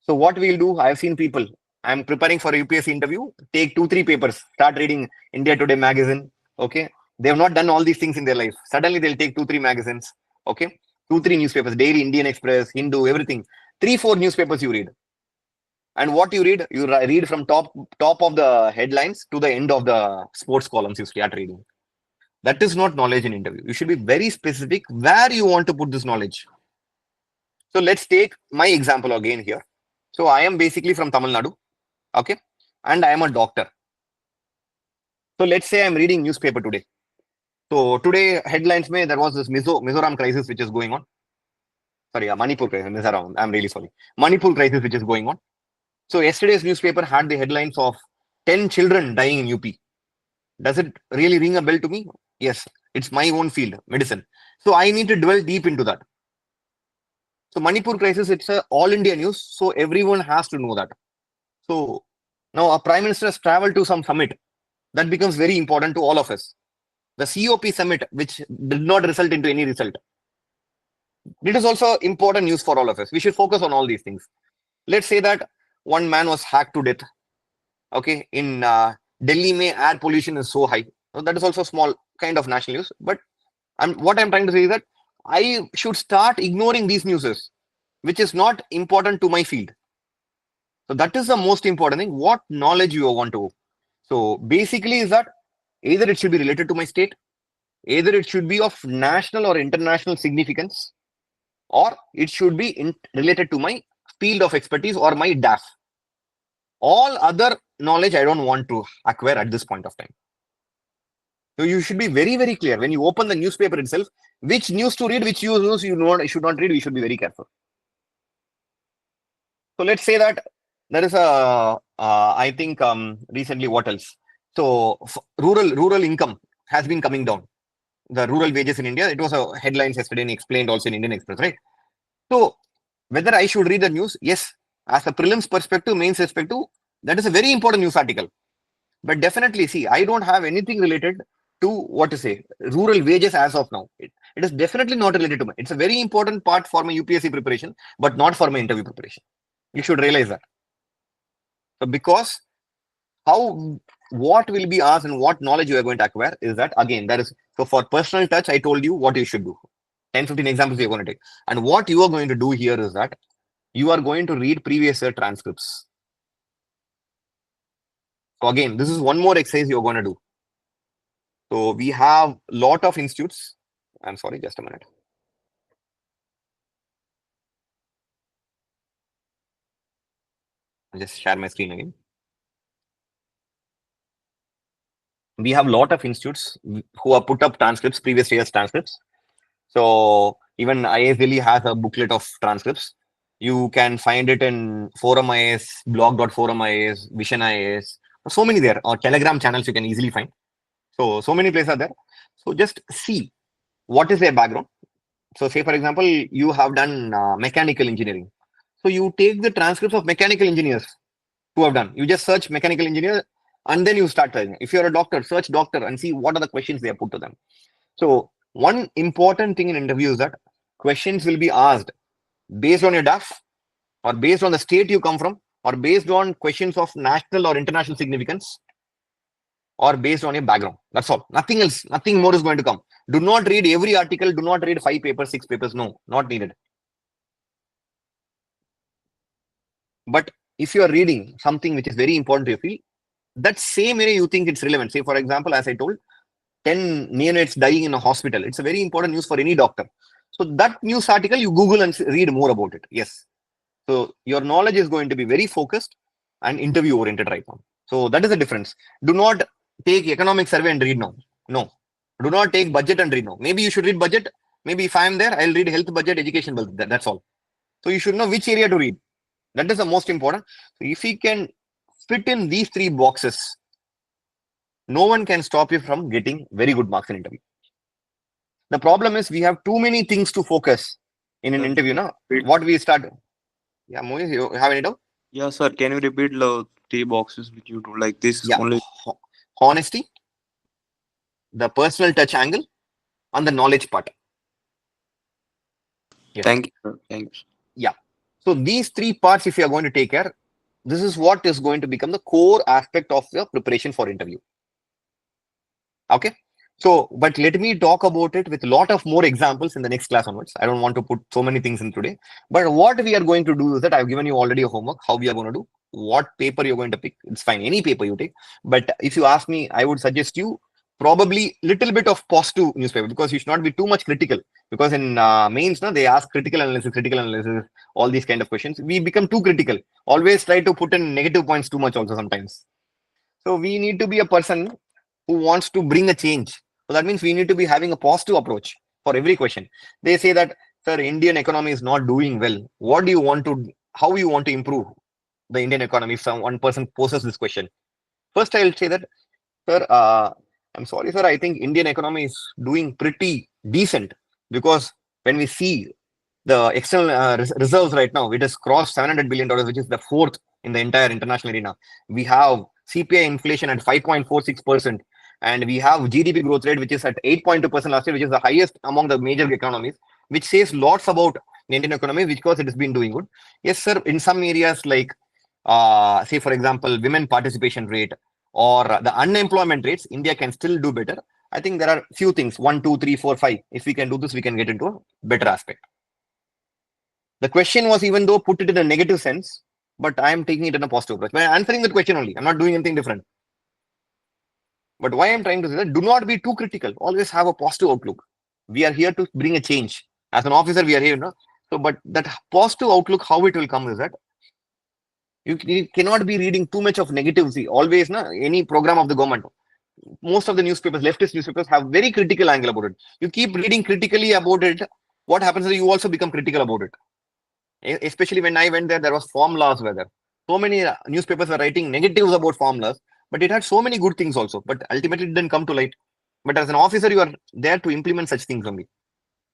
So what we'll do, I've seen people, I'm preparing for a UPSC interview, take 2-3 papers, start reading India Today magazine. Okay. They have not done all these things in their life. Suddenly they'll take 2-3 magazines. Okay. 2-3 newspapers, Daily, Indian Express, Hindu, everything. 3-4 newspapers you read. And what you read from top of the headlines to the end of the sports columns you start reading. That is not knowledge in interview. You should be very specific where you want to put this knowledge. So let's take my example again here. So I am basically from Tamil Nadu, okay, and I am a doctor. So let's say I'm reading newspaper today. So today headlines there was this Mizoram crisis which is going on. Sorry, Manipur crisis, Mizoram. I'm really sorry. Manipur crisis which is going on. So yesterday's newspaper had the headlines of 10 children dying in UP. Does it really ring a bell to me? Yes, it's my own field, medicine. So I need to dwell deep into that. So Manipur crisis, it's a all India news. So everyone has to know that. So now a prime minister has traveled to some summit. That becomes very important to all of us. The COP summit, which did not result into any result. It is also important news for all of us. We should focus on all these things. Let's say that one man was hacked to death. Okay, in Delhi, air pollution is so high. So that is also small kind of national news. But what I'm trying to say is that I should start ignoring these newses, which is not important to my field. So that is the most important thing. What knowledge you want to. So basically is that either it should be related to my state, either it should be of national or international significance, or it should be related to my field of expertise or my DAF. All other knowledge I don't want to acquire at this point of time. So you should be very, very clear when you open the newspaper itself, which news to read, which news you should not read. We should be very careful. So let's say that there is I think recently what else? So rural income has been coming down. The rural wages in India, it was a headlines yesterday and explained also in Indian Express, right? So whether I should read the news, yes, as a prelims perspective, mains perspective, that is a very important news article. But definitely, see, I don't have anything related to what to say, rural wages as of now. It is definitely not related to me. It's a very important part for my UPSC preparation, but not for my interview preparation. You should realize that. So because what will be asked and what knowledge you are going to acquire is that, again, that is, so for personal touch, I told you what you should do. 10-15 examples you're going to take. And what you are going to do here is that you are going to read previous year transcripts. So again, this is one more exercise you're going to do. So we have a lot of institutes. I'm sorry, just a minute. I'll just share my screen again. We have a lot of institutes who have put up transcripts, previous year's transcripts. So even IAS Delhi has a booklet of transcripts. You can find it in Forum IAS, blog.forum IAS, Vision IAS. So many there, or Telegram channels you can easily find. So many places are there. So just see what is their background. So say, for example, you have done mechanical engineering. So you take the transcripts of mechanical engineers who have done. You just search mechanical engineer and then you start trying. If you're a doctor, search doctor and see what are the questions they have put to them. So one important thing in interview is that questions will be asked based on your DAF or based on the state you come from or based on questions of national or international significance or based on your background. That's all. Nothing else. Nothing more is going to come. Do not read every article. Do not read 5 papers, 6 papers. No, not needed. But if you are reading something which is very important to your field, that same area you think it's relevant. Say, for example, as I told, 10 neonates dying in a hospital. It's a very important news for any doctor. So that news article, you Google and read more about it. Yes. So your knowledge is going to be very focused and interview oriented right now. So that is the difference. Do not take economic survey and read now. No. Do not take budget and read now. Maybe you should read budget. Maybe if I am there, I'll read health budget, education budget. That's all. So you should know which area to read. That is the most important. So if you can fit in these 3 boxes, no one can stop you from getting very good marks in interview. The problem is we have too many things to focus in an interview now. What we start. Yeah, Mohit, you have any doubt? Yeah, sir. Can you repeat three boxes which you do like this Yeah. only. Honesty, the personal touch angle, and the knowledge part. Yes. Thank you, sir. Thank you. Yeah. So these three parts, if you are going to take care, this is what is going to become the core aspect of your preparation for interview. Okay. So, but let me talk about it with a lot of more examples in the next class onwards. I don't want to put so many things in today. But what we are going to do is that I've given you already a homework, how we are going to do, what paper you're going to pick. It's fine, any paper you take. But if you ask me, I would suggest you probably little bit of positive newspaper, because you should not be too much critical. Because in mains, no, they ask critical analysis, all these kind of questions. We become too critical. Always try to put in negative points too much also sometimes. So we need to be a person who wants to bring a change. So that means we need to be having a positive approach for every question. They say that, sir, Indian economy is not doing well. What do you want to, how you want to improve the Indian economy? If one person poses this question, first I'll say that, sir, I'm sorry, sir, I think Indian economy is doing pretty decent, because when we see the external reserves right now, it has crossed $700 billion, which is the fourth in the entire international arena. We have CPI inflation at 5.46%, and we have GDP growth rate, which is at 8.2% last year, which is the highest among the major economies, which says lots about the Indian economy, because it has been doing good. Yes, sir, in some areas like, say, for example, women participation rate or the unemployment rates, India can still do better. I think there are few things, 1, 2, 3, 4, 5. If we can do this, we can get into a better aspect. The question was, even though put it in a negative sense, but I am taking it in a positive approach. By answering that question only, I'm not doing anything different. But why I'm trying to say that, do not be too critical. Always have a positive outlook. We are here to bring a change. As an officer, we are here, no? So, but that positive outlook, how it will come is that you cannot be reading too much of negativity. Always, no? Any program of the government, most of the newspapers, leftist newspapers, have very critical angle about it. You keep reading critically about it. What happens is you also become critical about it. Especially when I went there, there was formulas were there. So many newspapers were writing negatives about formulas, but it had so many good things also. But ultimately, it didn't come to light. But as an officer, you are there to implement such things only.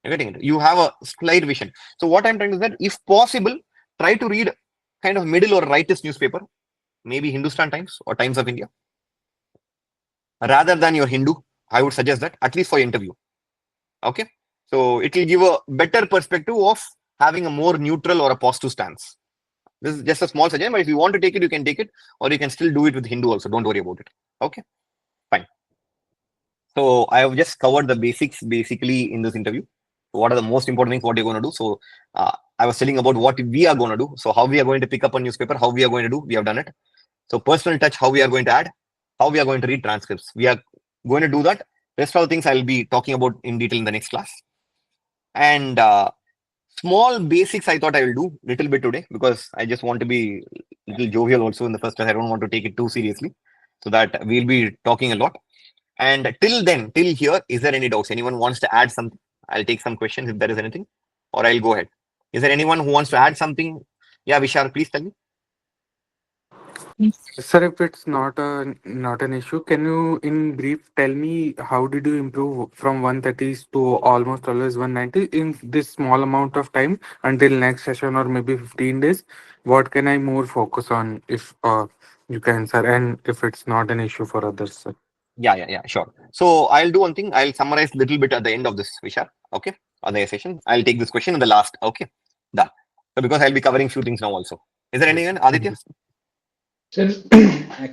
You're getting it? You have a slight vision. So what I'm trying to say is that, if possible, try to read kind of middle or rightist newspaper, maybe Hindustan Times or Times of India, rather than your Hindu. I would suggest that, at least for interview. Okay, so it will give a better perspective of having a more neutral or a positive stance. This is just a small suggestion, but if you want to take it, you can take it, or you can still do it with Hindu also. Don't worry about it. Okay, fine. So I have just covered the basics basically in this interview. What are the most important things, what you're going to do? So I was telling about what we are going to do. So how we are going to pick up a newspaper, how we are going to do, we have done it. So personal touch, how we are going to add, how we are going to read transcripts. We are going to do that. Rest of the things I'll be talking about in detail in the next class. And small basics I thought I will do little bit today, because I just want to be little jovial also in the first class. I don't want to take it too seriously, so that we'll be talking a lot. And till then, till here, is there any doubts? Anyone wants to add something? I'll take some questions if there is anything, or I'll go ahead. Is there anyone who wants to add something? Yeah, Vishal, please tell me. Sir, if it's not an issue, can you in brief tell me how did you improve from 130s to almost always 190 in this small amount of time until next session or maybe 15 days? What can I more focus on, if you can, sir, and if it's not an issue for others, sir? Yeah, sure. So I'll do one thing. I'll summarize a little bit at the end of this, Vishal. Okay, on the session. I'll take this question in the last. Okay, done. So because I'll be covering few things now also. Is there Yes. anyone, Aditya? Sir,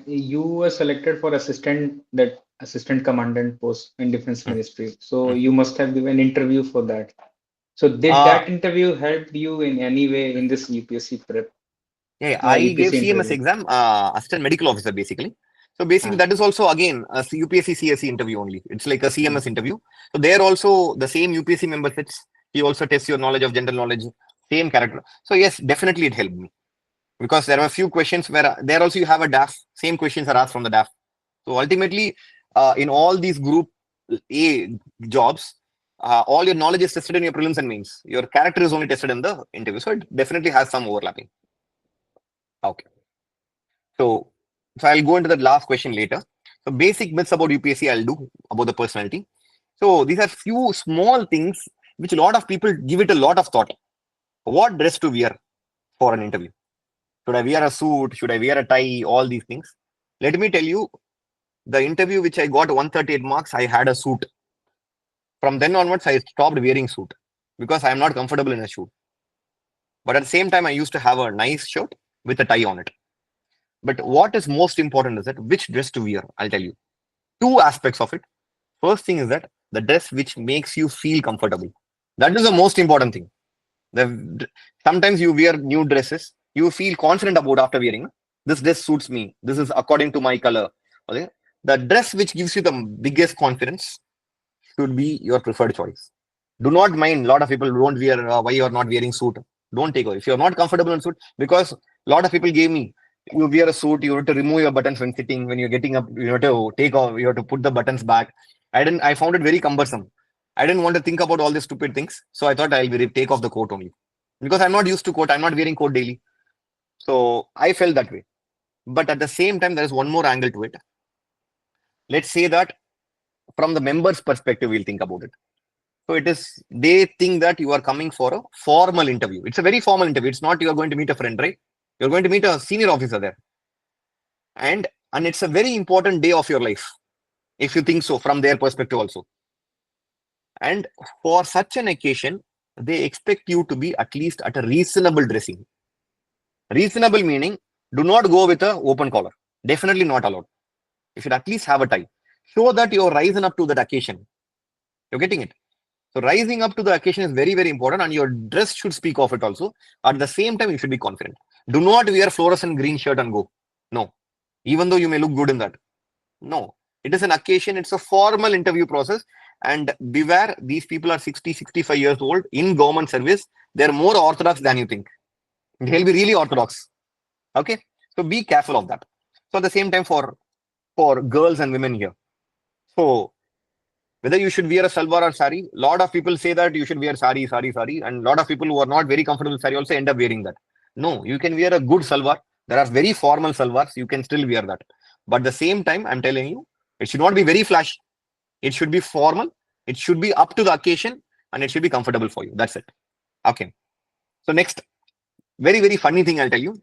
you were selected for assistant commandant post in Defense Hmm. Ministry. So Hmm. you must have given interview for that. So did Uh, that interview help you in any way in this UPSC prep, yeah, I gave UPSC CMS interview? exam, assistant medical officer basically. So basically, Ah, that is also again a UPSC CSE interview only. It's like a hmm. CMS interview. So there also the same UPSC member sits. He also tests your knowledge of general knowledge, same character. So yes, definitely it helped me, because there were a few questions where there also you have a DAF. Same questions are asked from the DAF. So ultimately, in all these group A jobs, all your knowledge is tested in your prelims and mains. Your character is only tested in the interview. So it definitely has some overlapping. Okay. So I'll go into the last question later. So basic myths about UPSC I'll do about the personality. So these are few small things which a lot of people give it a lot of thought. What dress to wear for an interview? Should I wear a suit? Should I wear a tie? All these things. Let me tell you, the interview which I got 138 marks, I had a suit. From then onwards, I stopped wearing suit because I am not comfortable in a suit. But at the same time, I used to have a nice shirt with a tie on it. But what is most important is that which dress to wear. I'll tell you. Two aspects of it. First thing is that the dress which makes you feel comfortable. That is the most important thing. Sometimes you wear new dresses, you feel confident about after wearing. This dress suits me. This is according to my color. Okay. The dress which gives you the biggest confidence should be your preferred choice. Do not mind. A lot of people don't wear why you are not wearing suit. Don't take it. If you are not comfortable in suit, because a lot of people gave me, you wear a suit, you have to remove your buttons when sitting. When you're getting up, you have to take off, you have to put the buttons back. I found it very cumbersome. I didn't want to think about all these stupid things. So I thought I'll take off the coat only. Because I'm not used to coat. I'm not wearing coat daily. So I felt that way. But at the same time, there is one more angle to it. Let's say that from the members' perspective, we'll think about it. So they think that you are coming for a formal interview. It's a very formal interview. It's not you are going to meet a friend, right? You're going to meet a senior officer there. And it's a very important day of your life. If you think so, from their perspective also. And for such an occasion, they expect you to be at least at a reasonable dressing. Reasonable meaning, do not go with an open collar. Definitely not allowed. You should at least have a tie. Show that you're rising up to that occasion. You're getting it. So rising up to the occasion is very, very important, and your dress should speak of it also. At the same time, you should be confident. Do not wear fluorescent green shirt and go. No. Even though you may look good in that. No. It is an occasion. It's a formal interview process. And beware, these people are 60, 65 years old in government service. They're more orthodox than you think. They'll be really orthodox. Okay. So be careful of that. So at the same time, for girls and women here. So whether you should wear a salwar or sari, a lot of people say that you should wear sari, and a lot of people who are not very comfortable with sari also end up wearing that. No, you can wear a good salwar. There are very formal salwars. You can still wear that. But at the same time, I'm telling you, it should not be very flashy. It should be formal. It should be up to the occasion, and it should be comfortable for you. That's it. Okay. So next, very, very funny thing I'll tell you.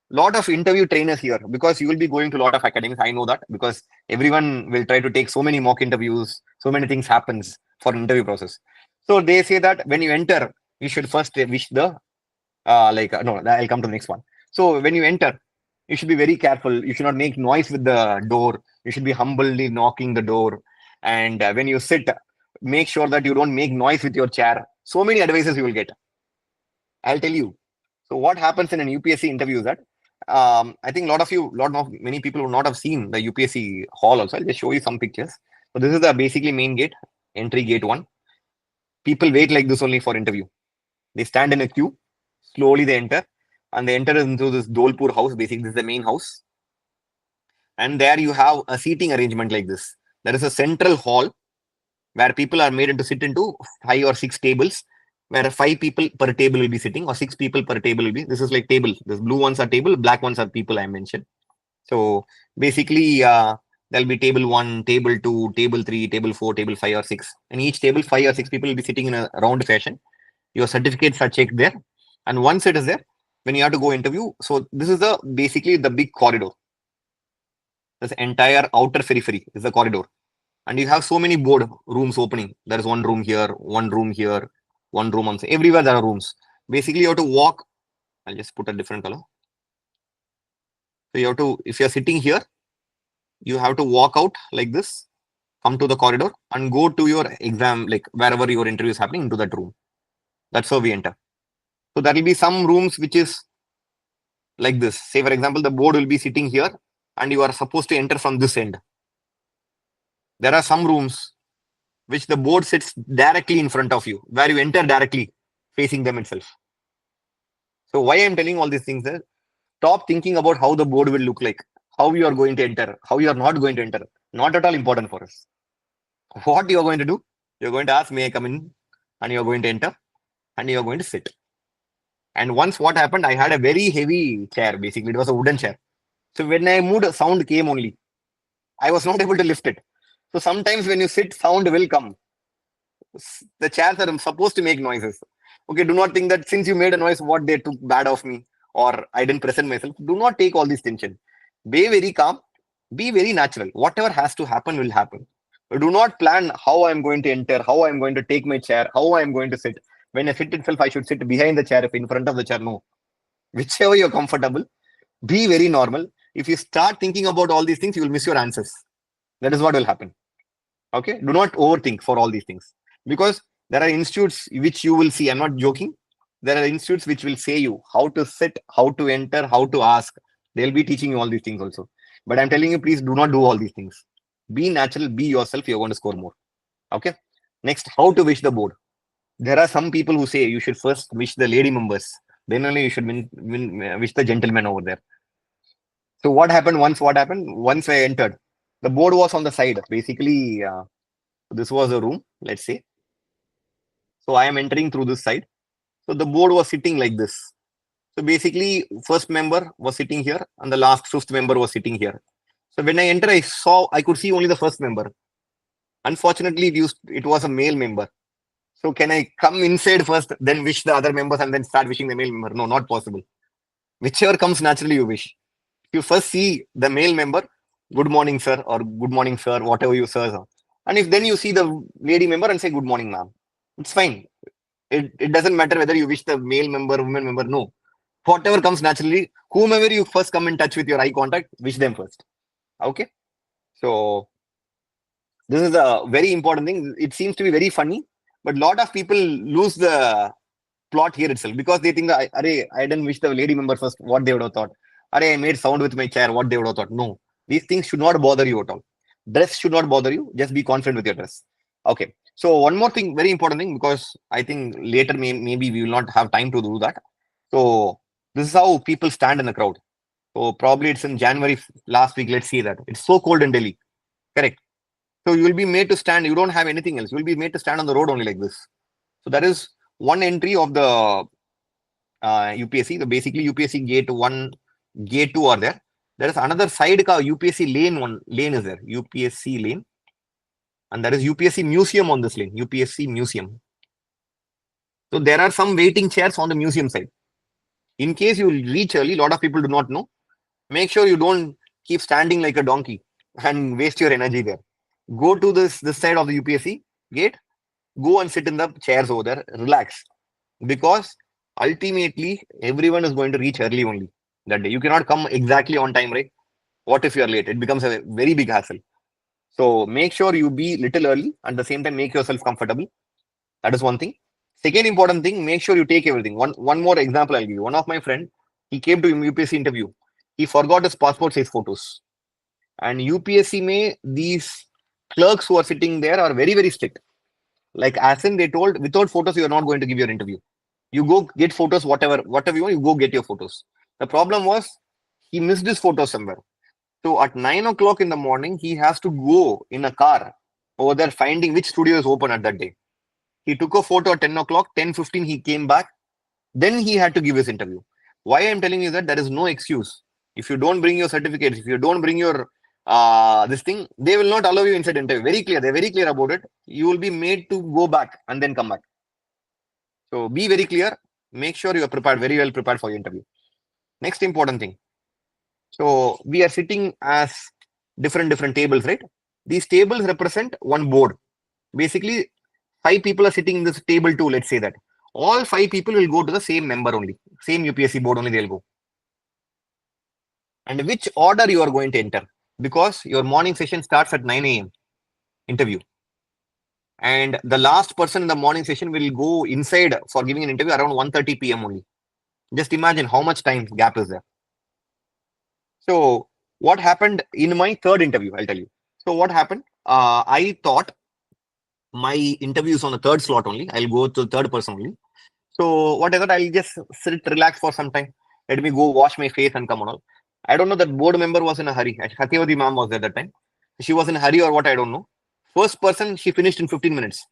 Lot of interview trainers here, because you will be going to a lot of academics. I know that, because everyone will try to take so many mock interviews. So many things happens for interview process. So they say that when you enter, you should first wish the no, I'll come to the next one. So when you enter, you should be very careful. You should not make noise with the door. You should be humbly knocking the door. And when you sit, make sure that you don't make noise with your chair. So many advices you will get. I'll tell you. So what happens in an UPSC interview is that I think many people will not have seen the UPSC hall also. I'll just show you some pictures. So this is the basically main gate, entry gate 1. People wait like this only for interview. They stand in a queue. Slowly they enter, and they enter into this Dolpur house. Basically, this is the main house. And there you have a seating arrangement like this. There is a central hall where people are made to sit into 5 or 6 tables, where 5 people per table will be sitting, or 6 people per table will be. This is like table. This blue ones are table, black ones are people I mentioned. So basically, there'll be table 1, table 2, table 3, table 4, table 5 or 6. And each table, 5 or 6 people will be sitting in a round fashion. Your certificates are checked there. And once it is there, when you have to go interview, so this is basically the big corridor. This entire outer periphery is the corridor. And you have so many board rooms opening. There is one room here, one room here, one room on everywhere there are rooms. Basically, you have to walk. I'll just put a different color. So you have to, if you're sitting here, you have to walk out like this, come to the corridor and go to your exam, like wherever your interview is happening, into that room. That's how we enter. So there will be some rooms which is like this. Say, for example, the board will be sitting here and you are supposed to enter from this end. There are some rooms which the board sits directly in front of you, where you enter directly facing them itself. So why I'm telling all these things is, stop thinking about how the board will look like, how you are going to enter, how you are not going to enter. Not at all important for us. What you are going to do, you're going to ask, may I come in? And you're going to enter and you're going to sit. And once what happened, I had a very heavy chair. Basically, it was a wooden chair. So when I moved, sound came only. I was not able to lift it. So sometimes when you sit, sound will come. The chairs are supposed to make noises. Okay, do not think that since you made a noise, what they took bad of me or I didn't present myself. Do not take all this tension. Be very calm. Be very natural. Whatever has to happen will happen. Do not plan how I'm going to enter, how I'm going to take my chair, how I'm going to sit. When I sit itself, I should sit behind the chair, if in front of the chair. No. Whichever you're comfortable, be very normal. If you start thinking about all these things, you will miss your answers. That is what will happen. Okay. Do not overthink for all these things. Because there are institutes which you will see. I'm not joking. There are institutes which will say you how to sit, how to enter, how to ask. They'll be teaching you all these things also. But I'm telling you, please do not do all these things. Be natural, be yourself. You're going to score more. Okay. Next, how to wish the board. There are some people who say you should first wish the lady members. Then only you should wish the gentleman over there. So what happened once? What happened once I entered? The board was on the side. Basically, this was a room, let's say. So I am entering through this side. So the board was sitting like this. So basically, first member was sitting here and the last fifth member was sitting here. So when I entered, I could see only the first member. Unfortunately, it was a male member. So can I come inside first, then wish the other members and then start wishing the male member? No, not possible. Whichever comes naturally, you wish. You first see the male member, good morning, sir, or good morning, sir, whatever you sir. And if then you see the lady member and say good morning, ma'am, it's fine. It doesn't matter whether you wish the male member, woman member, no. Whatever comes naturally, whomever you first come in touch with your eye contact, wish them first. Okay. So this is a very important thing. It seems to be very funny, but a lot of people lose the plot here itself because they think that, I didn't wish the lady member first, what they would have thought. I made sound with my chair, what they would have thought. No, these things should not bother you at all. Dress should not bother you. Just be confident with your dress. Okay. So one more thing, very important thing, because I think later maybe we will not have time to do that. So this is how people stand in the crowd. So probably it's in January last week. Let's see that. It's so cold in Delhi. Correct. So you will be made to stand. You don't have anything else. You will be made to stand on the road only like this. So that is one entry of the UPSC. The basically UPSC gate 1, gate 2 are there. There is another side ka UPSC lane is there. UPSC lane. And there is UPSC museum on this lane. UPSC museum. So there are some waiting chairs on the museum side. In case you reach early, a lot of people do not know. Make sure you don't keep standing like a donkey and waste your energy there. Go to this side of the UPSC gate. Go and sit in the chairs over there. Relax. Because ultimately, everyone is going to reach early only that day. You cannot come exactly on time, right? What if you are late? It becomes a very big hassle. So make sure you be little early. At the same time, make yourself comfortable. That is one thing. Second important thing, make sure you take everything. One more example I'll give you. One of my friend, he came to UPSC interview. He forgot his passport size photos. And UPSC may these clerks who are sitting there are very, very strict. Like as in they told, without photos, you are not going to give your interview. You go get photos, whatever you want, you go get your photos. The problem was he missed his photo somewhere. So at 9 o'clock in the morning, he has to go in a car over there finding which studio is open at that day. He took a photo at 10 o'clock, 10:15, he came back. Then he had to give his interview. Why I'm telling you that there is no excuse. If you don't bring your certificates, if you don't bring your this thing, they will not allow you inside interview. Very clear. They're very clear about it. You will be made to go back and then come back. So be very clear. Make sure you are prepared, very well prepared for your interview. Next important thing. So we are sitting as different tables, right? These tables represent one board. Basically, 5 people are sitting in this table too, let's say that. All 5 people will go to the same member only. Same UPSC board only they'll go. And which order you are going to enter. Because your morning session starts at 9 a.m. interview. And the last person in the morning session will go inside for giving an interview around 1:30 p.m. only. Just imagine how much time gap is there. So what happened in my third interview, I'll tell you. So what happened? I thought my interview is on the third slot only. I'll go to the third person only. So what I thought, I'll just sit, relax for some time. Let me go wash my face and come on. All. I don't know that board member was in a hurry. Satyavati ma'am was there that time. She was in a hurry or what, I don't know. First person, she finished in 15 minutes.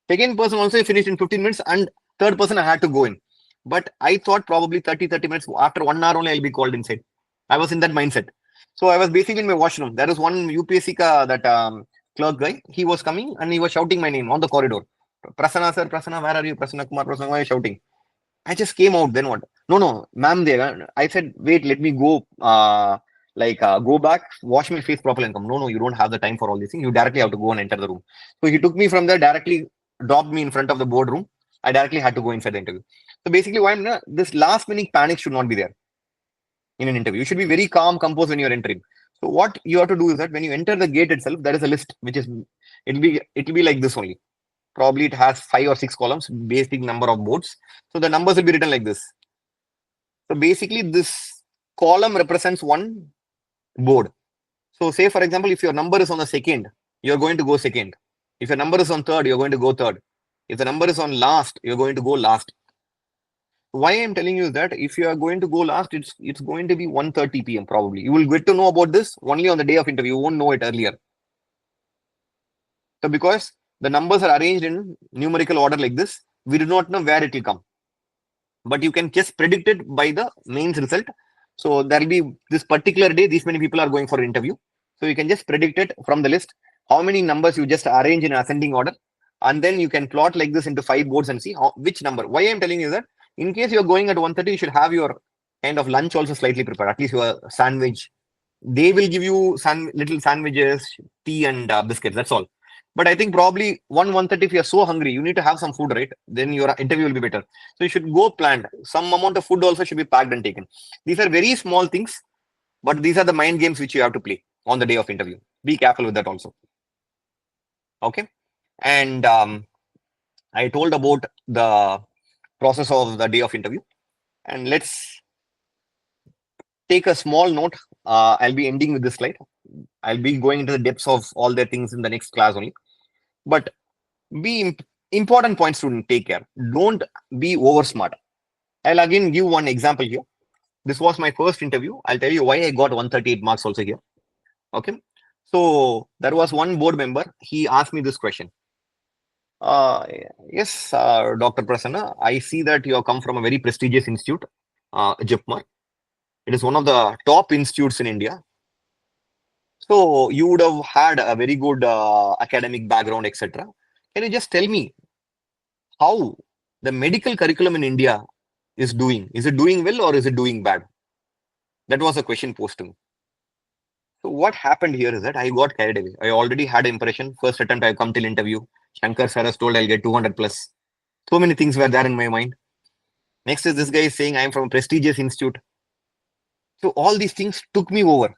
Second person also finished in 15 minutes and third person I had to go in. But I thought probably 30 minutes, after 1 hour only I'll be called inside. I was in that mindset. So I was basically in my washroom. There was one UPSC that clerk guy. He was coming and he was shouting my name on the corridor. Prassanna sir, Prassanna, where are you? Prassanna Kumar, Prassanna, why are you shouting? I just came out. Then what? No, no, ma'am. There. I said, wait, let me go. Go back, wash my face properly, and come. No, no, you don't have the time for all these things. You directly have to go and enter the room. So he took me from there, directly dropped me in front of the boardroom. I directly had to go inside the interview. So basically, why this last minute panic should not be there in an interview. You should be very calm, composed when you're entering. So what you have to do is that when you enter the gate itself, there is a list which is it'll be like this only. Probably it has 5 or 6 columns, basic number of boards. So the numbers will be written like this. So basically, this column represents one board. So say for example, if your number is on the second, you're going to go second. If your number is on third, you're going to go third. If the number is on last, you're going to go last. Why I'm telling you is that if you are going to go last, it's going to be 1:30 p.m. probably. You will get to know about this only on the day of interview. You won't know it earlier. So because the numbers are arranged in numerical order like this, we do not know where it will come. But you can just predict it by the mains result. So there will be this particular day, these many people are going for an interview. So you can just predict it from the list, how many numbers you just arrange in ascending order. And then you can plot like this into 5 boards and see which number. Why I'm telling you that, in case you're going at 1:30, you should have your kind of lunch also slightly prepared, at least your sandwich. They will give you little sandwiches, tea and biscuits, that's all. But I think probably 1:30, if you're so hungry, you need to have some food, right? Then your interview will be better. So you should go planned. Some amount of food also should be packed and taken. These are very small things, but these are the mind games which you have to play on the day of interview. Be careful with that also. Okay. And I told about the process of the day of interview. And let's take a small note. I'll be ending with this slide. I'll be going into the depths of all the things in the next class only. But be important points to take care. Don't be over smart. I'll again give one example here. This was my first interview. I'll tell you why I got 138 marks also here. Okay. So there was one board member. He asked me this question. Yes, Dr. Prasanna, I see that you have come from a very prestigious institute, JIPMAR. It is one of the top institutes in India. So you would have had a very good academic background, etc. Can you just tell me how the medical curriculum in India is doing? Is it doing well or is it doing bad? That was a question posed to me. So what happened here is that I got carried away. I already had impression. First attempt I come till interview. Shankar sir has told I'll get 200 plus. So many things were there in my mind. Next is this guy is saying I'm from a prestigious institute. So all these things took me over.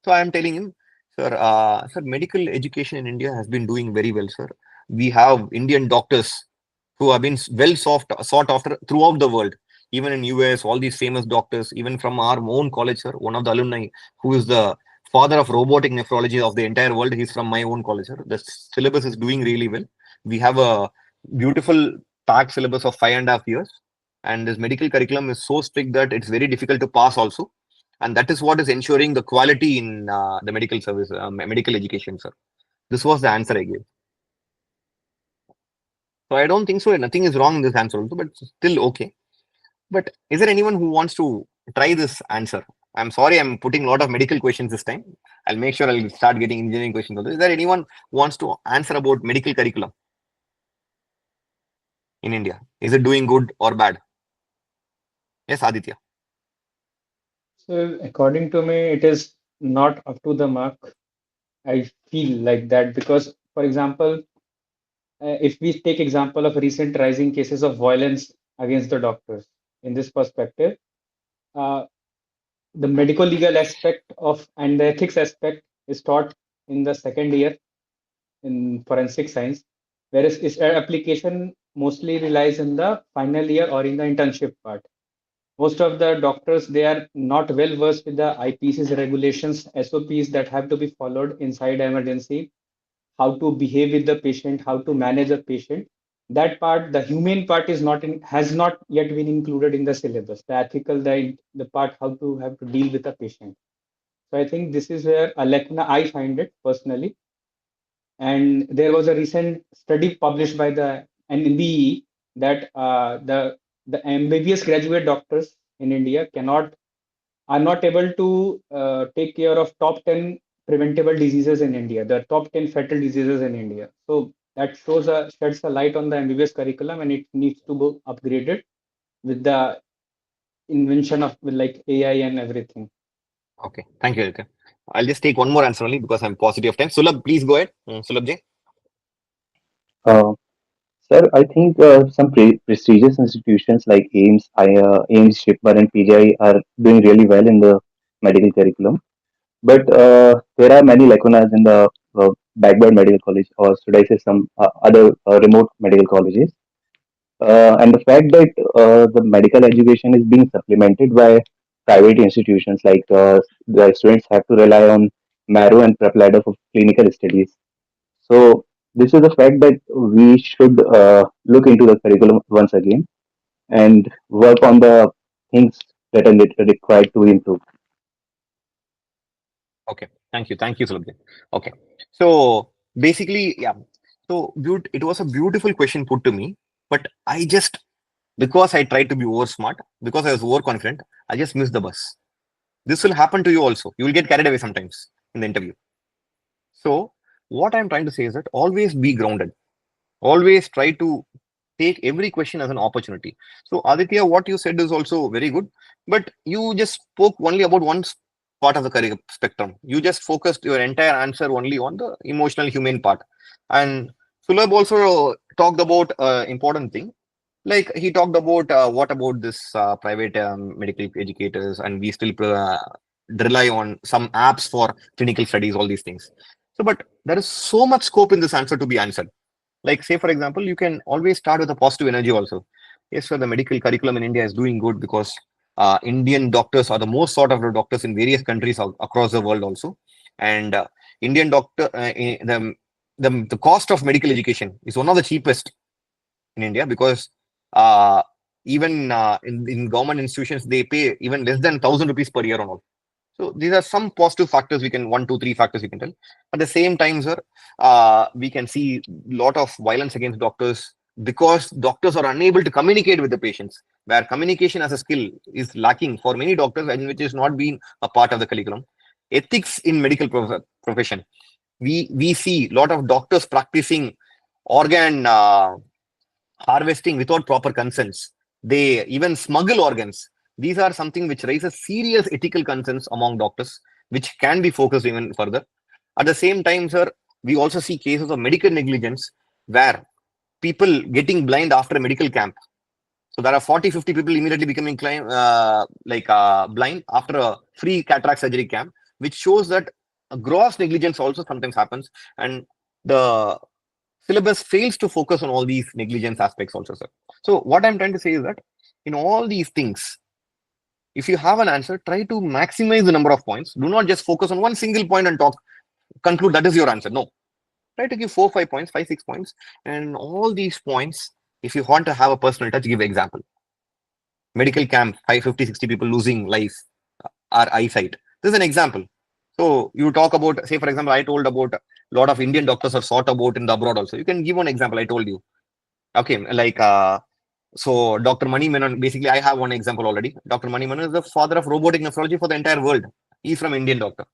So I am telling him, sir, medical education in India has been doing very well, sir. We have Indian doctors who have been well sought after throughout the world, even in US, all these famous doctors, even from our own college, sir. One of the alumni who is the father of robotic nephrology of the entire world, he's from my own college, sir. The syllabus is doing really well. We have a beautiful packed syllabus of 5.5 years. And this medical curriculum is so strict that it's very difficult to pass also. And that is what is ensuring the quality in the medical service, medical education, sir. This was the answer I gave. So I don't think so. Nothing is wrong in this answer also, but still okay. But is there anyone who wants to try this answer? I'm sorry, I'm putting a lot of medical questions this time. I'll make sure I'll start getting engineering questions also. Is there anyone who wants to answer about medical curriculum in India? Is it doing good or bad? Yes, Aditya. So according to me, it is not up to the mark. I feel like that because, for example, if we take example of recent rising cases of violence against the doctors, in this perspective, uh, the medical legal aspect of and the ethics aspect is taught in the second year in forensic science, whereas its application mostly relies in the final year or in the internship part. Most of the doctors, they are not well versed with the IPC's regulations, SOPs that have to be followed inside emergency, how to behave with the patient, how to manage a patient. That part, the humane part, is not in, has not yet been included in the syllabus. The ethical, the part how to have to deal with a patient. So I think this is where Alekna I find it personally. And there was a recent study published by the NBE that the MBBS graduate doctors in India are not able to take care of top 10 preventable diseases in India, the top 10 fatal diseases in India. So that sheds a light on the MBBS curriculum, and it needs to be upgraded. with the invention of like AI and everything. Okay, thank you, Ilka. I'll just take one more answer only because I'm positive of time. Sulabh, please go ahead. Sulabh Ji. Uh, Sir, I think some prestigious institutions like AIMS, Shipper, and PGI are doing really well in the medical curriculum. But there are many lacunas in the backward medical college, or should I say some other remote medical colleges. And the fact that the medical education is being supplemented by private institutions, like the students have to rely on marrow and prep ladder for clinical studies. So this is the fact that we should look into the curriculum once again and work on the things that are required to improve. Okay, thank you, Sulabh Ji. Okay, so basically, yeah. So it was a beautiful question put to me, but I just because I tried to be over smart, because I was overconfident, I just missed the bus. This will happen to you also. You will get carried away sometimes in the interview. So what I'm trying to say is that always be grounded. Always try to take every question as an opportunity. So Aditya, what you said is also very good, but you just spoke only about one part of the career spectrum. You just focused your entire answer only on the emotional, humane part. And Sulabh also talked about important thing. Like he talked about what about this private medical educators, and we still rely on some apps for clinical studies, all these things. So, but there is so much scope in this answer to be answered. Like, say, for example, you can always start with a positive energy also. Yes, sir, the medical curriculum in India is doing good because Indian doctors are the most sought after doctors in various countries across the world also. And Indian doctor, the cost of medical education is one of the cheapest in India because uh, even in government institutions, they pay even less than 1,000 rupees per year on all. So these are some positive factors we can, one, two, three factors we can tell. At the same time, sir, we can see a lot of violence against doctors because doctors are unable to communicate with the patients, where communication as a skill is lacking for many doctors and which is not being a part of the curriculum. Ethics in medical profession. We see a lot of doctors practicing organ harvesting without proper consents. They even smuggle organs. These are something which raises serious ethical concerns among doctors, which can be focused even further. At the same time, sir, we also see cases of medical negligence where people getting blind after a medical camp. So there are 40, 50 people immediately becoming blind after a free cataract surgery camp, which shows that a gross negligence also sometimes happens. And the syllabus fails to focus on all these negligence aspects also, sir. So what I'm trying to say is that in all these things, if you have an answer, try to maximize the number of points. Do not just focus on one single point and conclude that is your answer. No, try to give 4, 5 points, 5, 6 points, and all these points. If you want to have a personal touch, give example. Medical camp, 550, 60 people losing life, our eyesight. This is an example. So you talk about, say, for example, I told about a lot of Indian doctors are sought about in the abroad also. You can give one example. I told you. Okay, like so Dr. Mani Menon, basically I have one example already. Dr. Mani Menon is the father of robotic nephrology for the entire world. He's from Indian doctor.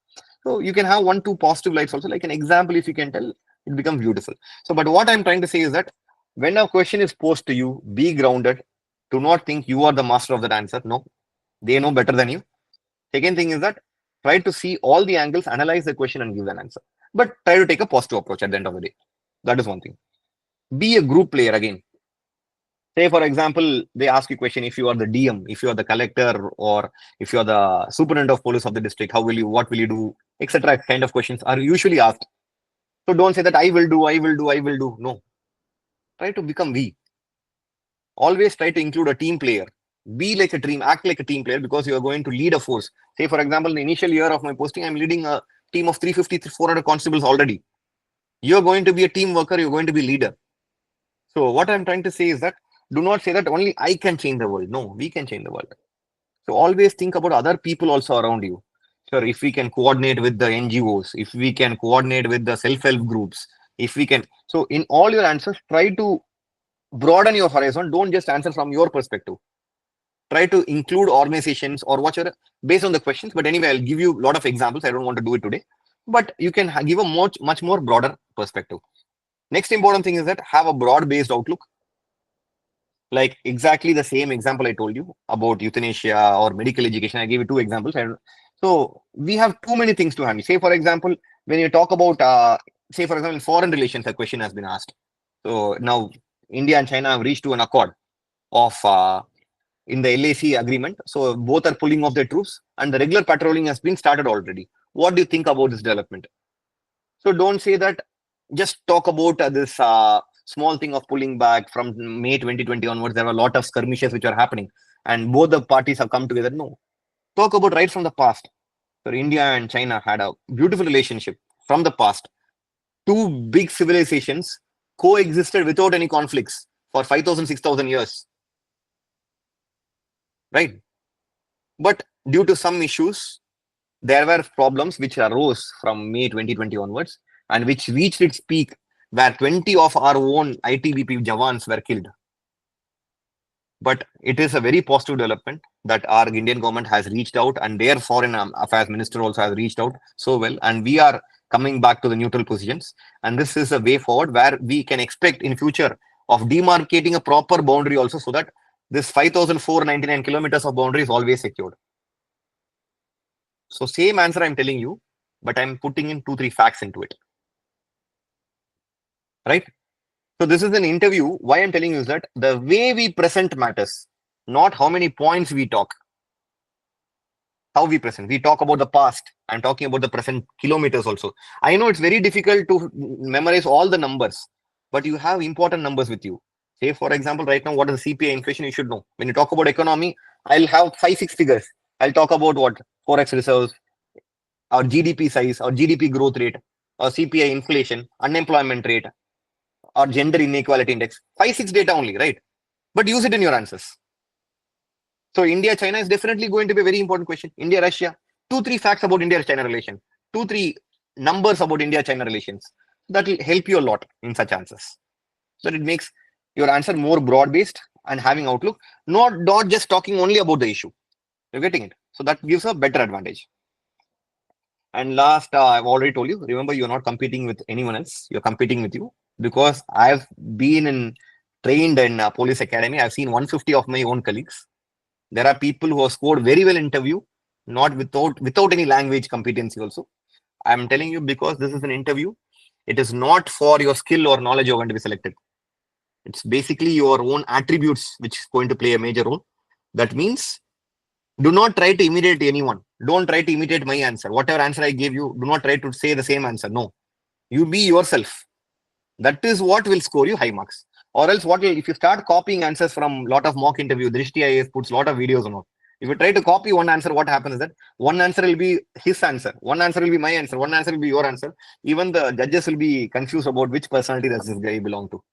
So you can have one, two positive lights also, like an example, if you can tell, it becomes beautiful. So, but what I'm trying to say is that when a question is posed to you, be grounded. Do not think you are the master of that answer. No, they know better than you. Second thing is that try to see all the angles, analyze the question and give an answer. But try to take a positive approach at the end of the day. That is one thing. Be a group player again. Say, for example, they ask you a question if you are the DM, if you are the collector, or if you are the superintendent of police of the district, what will you do, etc. kind of questions are usually asked. So don't say that I will do, I will do, I will do. No. Try to become we. Always try to include a team player. Be like a team, act like a team player because you are going to lead a force. Say, for example, in the initial year of my posting, I'm leading a team of 350, 400 constables already. You're going to be a team worker, you're going to be a leader. So what I'm trying to say is that do not say that only I can change the world. No, we can change the world. So always think about other people also around you. Sure, if we can coordinate with the NGOs, if we can coordinate with the self-help groups, if we can. So in all your answers, try to broaden your horizon. Don't just answer from your perspective. Try to include organizations or whatever based on the questions. But anyway, I'll give you a lot of examples. I don't want to do it today. But you can give a much more broader perspective. Next important thing is that have a broad-based outlook. Like exactly the same example I told you about euthanasia or medical education. I gave you two examples. And so we have too many things to handle. Say, for example, when you talk about, say, for example, foreign relations, a question has been asked. So now India and China have reached to an accord of in the LAC agreement. So both are pulling off their troops and the regular patrolling has been started already. What do you think about this development? So don't say that, just talk about this small thing of pulling back from May 2020 onwards. There were a lot of skirmishes which are happening and both the parties have come together. No, talk about right from the past. So India and China had a beautiful relationship from the past. Two big civilizations coexisted without any conflicts for 5,000, 6,000 years, right? But due to some issues, there were problems which arose from May 2020 onwards and which reached its peak where 20 of our own ITBP Jawans were killed. But it is a very positive development that our Indian government has reached out and their foreign affairs minister also has reached out so well. And we are coming back to the neutral positions. And this is a way forward where we can expect in future of demarcating a proper boundary also, so that this 5,499 kilometers of boundary is always secured. So same answer I'm telling you, but I'm putting in 2-3 facts into it. Right? So this is an interview. Why I'm telling you is that the way we present matters, not how many points we talk. How we present. We talk about the past. I'm talking about the present kilometers also. I know it's very difficult to memorize all the numbers, but you have important numbers with you. Say, for example, right now, what is the CPI inflation? You should know. When you talk about economy, I'll have 5-6 figures. I'll talk about what? Forex reserves, our GDP size, our GDP growth rate, our CPI inflation, unemployment rate, or gender inequality index. 5-6 data only, right? But use it in your answers. So India China is definitely going to be a very important question. India Russia, 2-3 facts about India China relation, 2-3 numbers about India China relations. That will help you a lot in such answers. So it makes your answer more broad based and having outlook, not just talking only about the issue. You're getting it. So that gives a better advantage. And last, I've already told you, remember, you're not competing with anyone else. You're competing with you, because I've been trained in police academy. I've seen 150 of my own colleagues. There are people who have scored very well interview, not without any language competency also. I'm telling you, because this is an interview. It is not for your skill or knowledge you're going to be selected. It's basically your own attributes which is going to play a major role. That means do not try to imitate anyone. Don't try to imitate my answer. Whatever answer I gave you, do not try to say the same answer. No, you be yourself. That is what will score you high marks. Or else, if you start copying answers from lot of mock interview, Drishti IAS puts lot of videos on it. If you try to copy one answer, what happens is that one answer will be his answer, one answer will be my answer, one answer will be your answer. Even the judges will be confused about which personality does this guy belong to.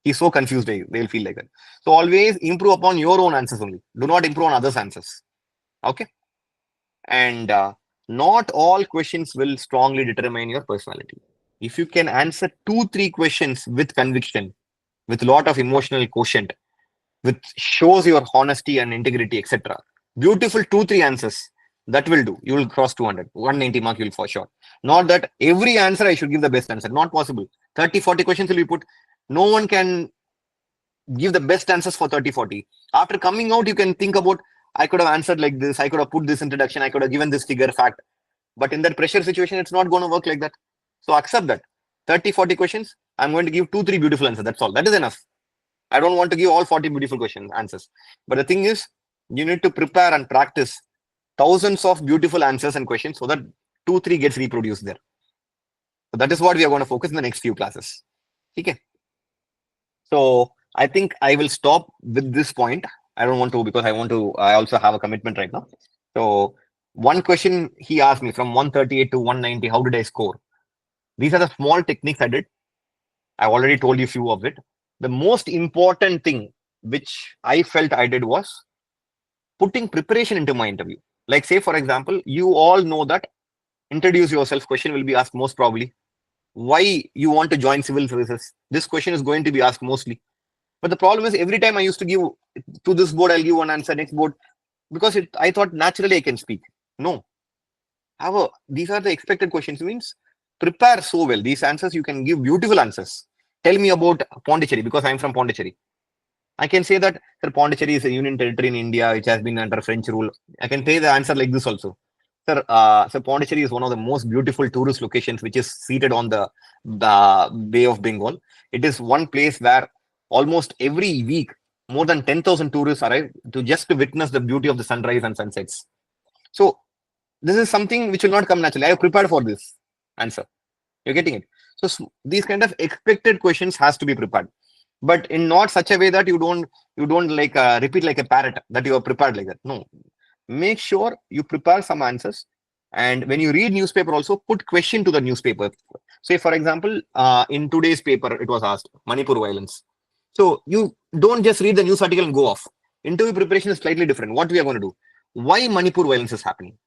He's so confused, they'll feel like that. So always improve upon your own answers only. Do not improve on others' answers. Okay. And not all questions will strongly determine your personality. If you can answer 2-3 questions with conviction, with a lot of emotional quotient, which shows your honesty and integrity, etc. Beautiful 2-3 answers, that will do. You will cross 200, 190 mark you will for sure. Not that every answer I should give the best answer. Not possible. 30-40 questions will be put. No one can give the best answers for 30-40. After coming out, you can think about, I could have answered like this, I could have put this introduction, I could have given this figure fact. But in that pressure situation, it's not going to work like that. So accept that. 30-40 questions, I'm going to give 2-3 beautiful answers. That's all. That is enough. I don't want to give all 40 beautiful answers. But the thing is, you need to prepare and practice thousands of beautiful answers and questions so that 2-3 gets reproduced there. So that is what we are going to focus in the next few classes. Okay. So I think I will stop with this point. I don't want to, because I also have a commitment right now. So one question he asked me, from 138 to 190, how did I score? These are the small techniques I did. I've already told you a few of it. The most important thing which I felt I did was putting preparation into my interview. Like, say, for example, you all know that introduce yourself question will be asked most probably. Why you want to join civil services? This question is going to be asked mostly. But the problem is, every time I used to give to this board, I'll give one answer, next board, because I thought naturally I can speak. No. However, these are the expected questions. Means prepare so well. These answers, you can give beautiful answers. Tell me about Pondicherry, because I'm from Pondicherry. I can say that Sir, Pondicherry is a union territory in India which has been under French rule. I can say the answer like this also. Sir, Pondicherry is one of the most beautiful tourist locations which is seated on the Bay of Bengal. It is one place where almost every week more than 10,000 tourists arrive to just to witness the beauty of the sunrise and sunsets. So this is something which will not come naturally. I have prepared for this answer. You're getting it. So these kind of expected questions has to be prepared, but in not such a way that you don't like repeat like a parrot that you are prepared like that. No, make sure you prepare some answers. And when you read newspaper, also put question to the newspaper. Say, for example, in today's paper, it was asked Manipur violence. So you don't just read the news article and go off. Interview preparation is slightly different. What we are going to do? Why Manipur violence is happening?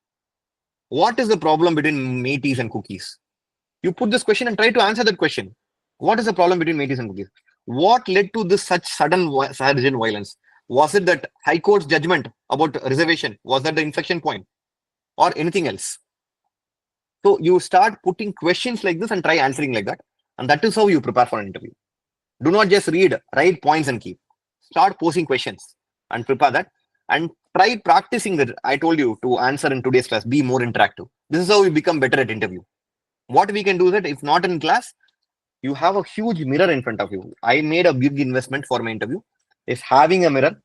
What is the problem between Métis and Cookies? You put this question and try to answer that question. What is the problem between Métis and Cookies? What led to this such sudden violence? Was it that High Court's judgment about reservation? Was that the inflection point or anything else? So you start putting questions like this and try answering like that. And that is how you prepare for an interview. Do not just read, write points and keep. Start posing questions and prepare that. And try practicing that. I told you to answer in today's class, be more interactive. This is how you become better at interview. What we can do is that if not in class, you have a huge mirror in front of you. I made a big investment for my interview. Is having a mirror,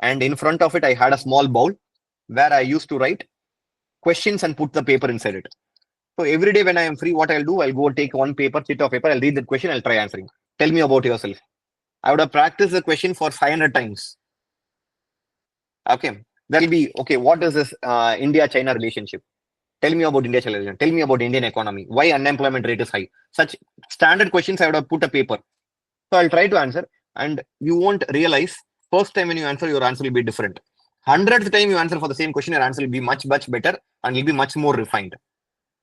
and in front of it, I had a small bowl where I used to write questions and put the paper inside it. So every day when I am free, what I'll do, I'll go take one paper, sheet of paper, I'll read that question, I'll try answering. Tell me about yourself. I would have practiced the question for 500 times. Okay, that'll be okay. What is this India-China relationship? Tell me about India-China relationship. Tell me about Indian economy. Why unemployment rate is high? Such standard questions I would have put a paper. So I'll try to answer, and you won't realize first time when you answer, your answer will be different. 100th time you answer for the same question, your answer will be much better and will be much more refined.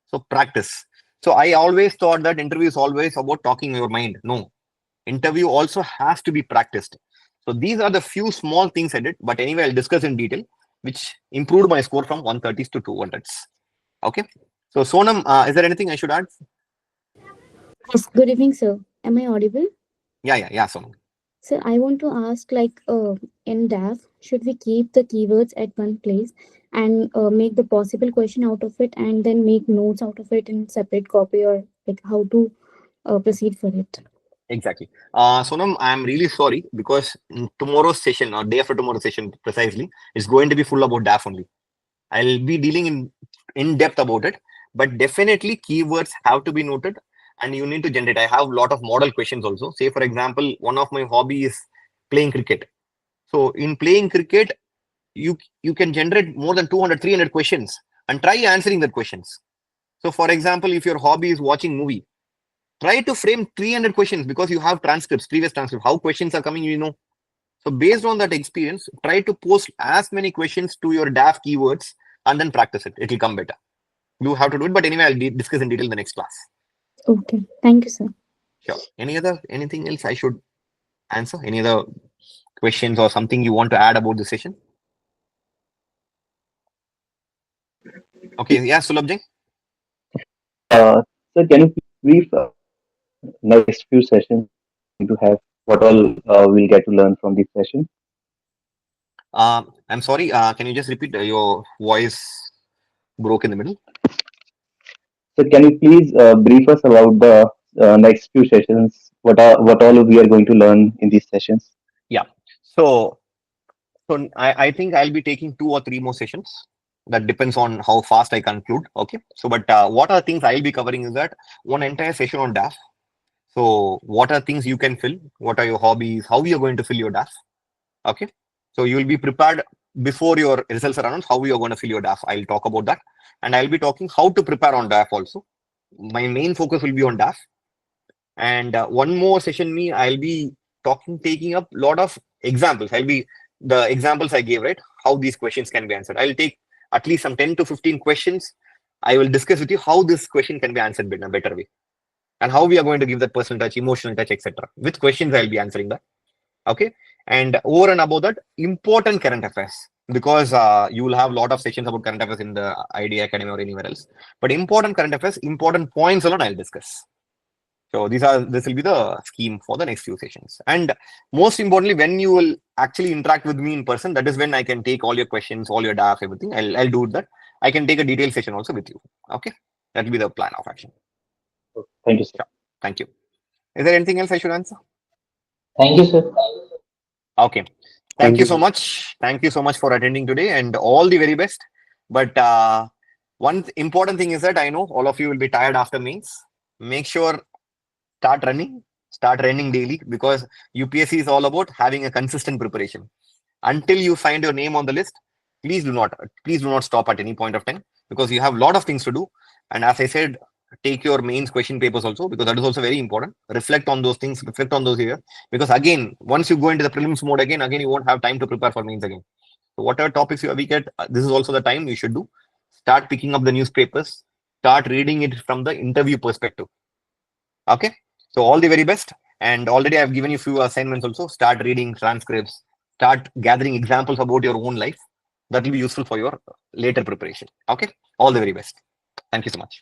So practice. So I always thought that interview is always about talking your mind. No, interview also has to be practiced. So these are the few small things I did, but anyway, I'll discuss in detail, which improved my score from 130s to 200s. Okay. So Sonam, is there anything I should add? Yes, good evening, sir. Am I audible? Yeah, Sonam. Sir, I want to ask, like, in DAF, should we keep the keywords at one place and make the possible question out of it and then make notes out of it in separate copy, or like how to proceed for it? Exactly. Sonam, I'm really sorry because tomorrow's session or day after tomorrow's session precisely is going to be full about DAF only. I'll be dealing in depth about it, but definitely keywords have to be noted and you need to generate. I have a lot of model questions also. Say, for example, one of my hobby is playing cricket. So in playing cricket, you can generate more than 200, 300 questions and try answering the questions. So for example, if your hobby is watching movie, try to frame 300 questions because you have transcripts, previous transcripts, how questions are coming, you know. So based on that experience, try to post as many questions to your DAF keywords and then practice it. It will come better. You have to do it, but anyway, I'll discuss in detail in the next class. Okay, thank you, sir. Sure. Anything else I should answer? Any other questions or something you want to add about the session? Okay, yeah, Sulabh Jain. So can you brief next few sessions to have what all we'll get to learn from this session? I'm sorry. Can you just repeat? Your voice broke in the middle. So can you please brief us about the next few sessions? What all we are going to learn in these sessions? Yeah. So I think I'll be taking 2 or 3 more sessions. That depends on how fast I conclude. Okay. So, but what are things I'll be covering is that one entire session on DAF. So, what are things you can fill? What are your hobbies? How you're going to fill your DAF? Okay. So you will be prepared before your results are announced. How you are going to fill your DAF? I'll talk about that, and I'll be talking how to prepare on DAF also. My main focus will be on DAF, and one more session I'll be taking up a lot of examples. I'll be the examples I gave, right? How these questions can be answered. I'll take at least some 10 to 15 questions. I will discuss with you how this question can be answered in a better way, and how we are going to give that personal touch, emotional touch, etc. With questions, I'll be answering that. Okay. And over and above that, important current affairs, because you will have a lot of sessions about current affairs in the IDEA Academy or anywhere else. But important current affairs, important points alone I'll discuss. So this will be the scheme for the next few sessions. And most importantly, when you will actually interact with me in person, that is when I can take all your questions, all your drafts, everything. I'll do that. I can take a detailed session also with you. Okay, that will be the plan of action. Thank you, sir. Sure. Thank you. Is there anything else I should answer? Thank you, sir. Okay. Thank Thank you you, so sir. much. Thank you so much for attending today, and all the very best. But one important thing is that I know all of you will be tired after mains. Make sure start running daily, because UPSC is all about having a consistent preparation. Until you find your name on the list, please do not stop at any point of time, because you have a lot of things to do. And as I said, take your mains question papers also, because that is also very important. Reflect on those things, reflect on those areas, because again, once you go into the prelims mode again you won't have time to prepare for mains again. So whatever topics you are weak at, this is also the time you should do. Start picking up the newspapers, start reading it from the interview perspective. Okay, so all the very best. And already I've given you few assignments also. Start reading transcripts, start gathering examples about your own life. That will be useful for your later preparation. Okay, all the very best. Thank you so much.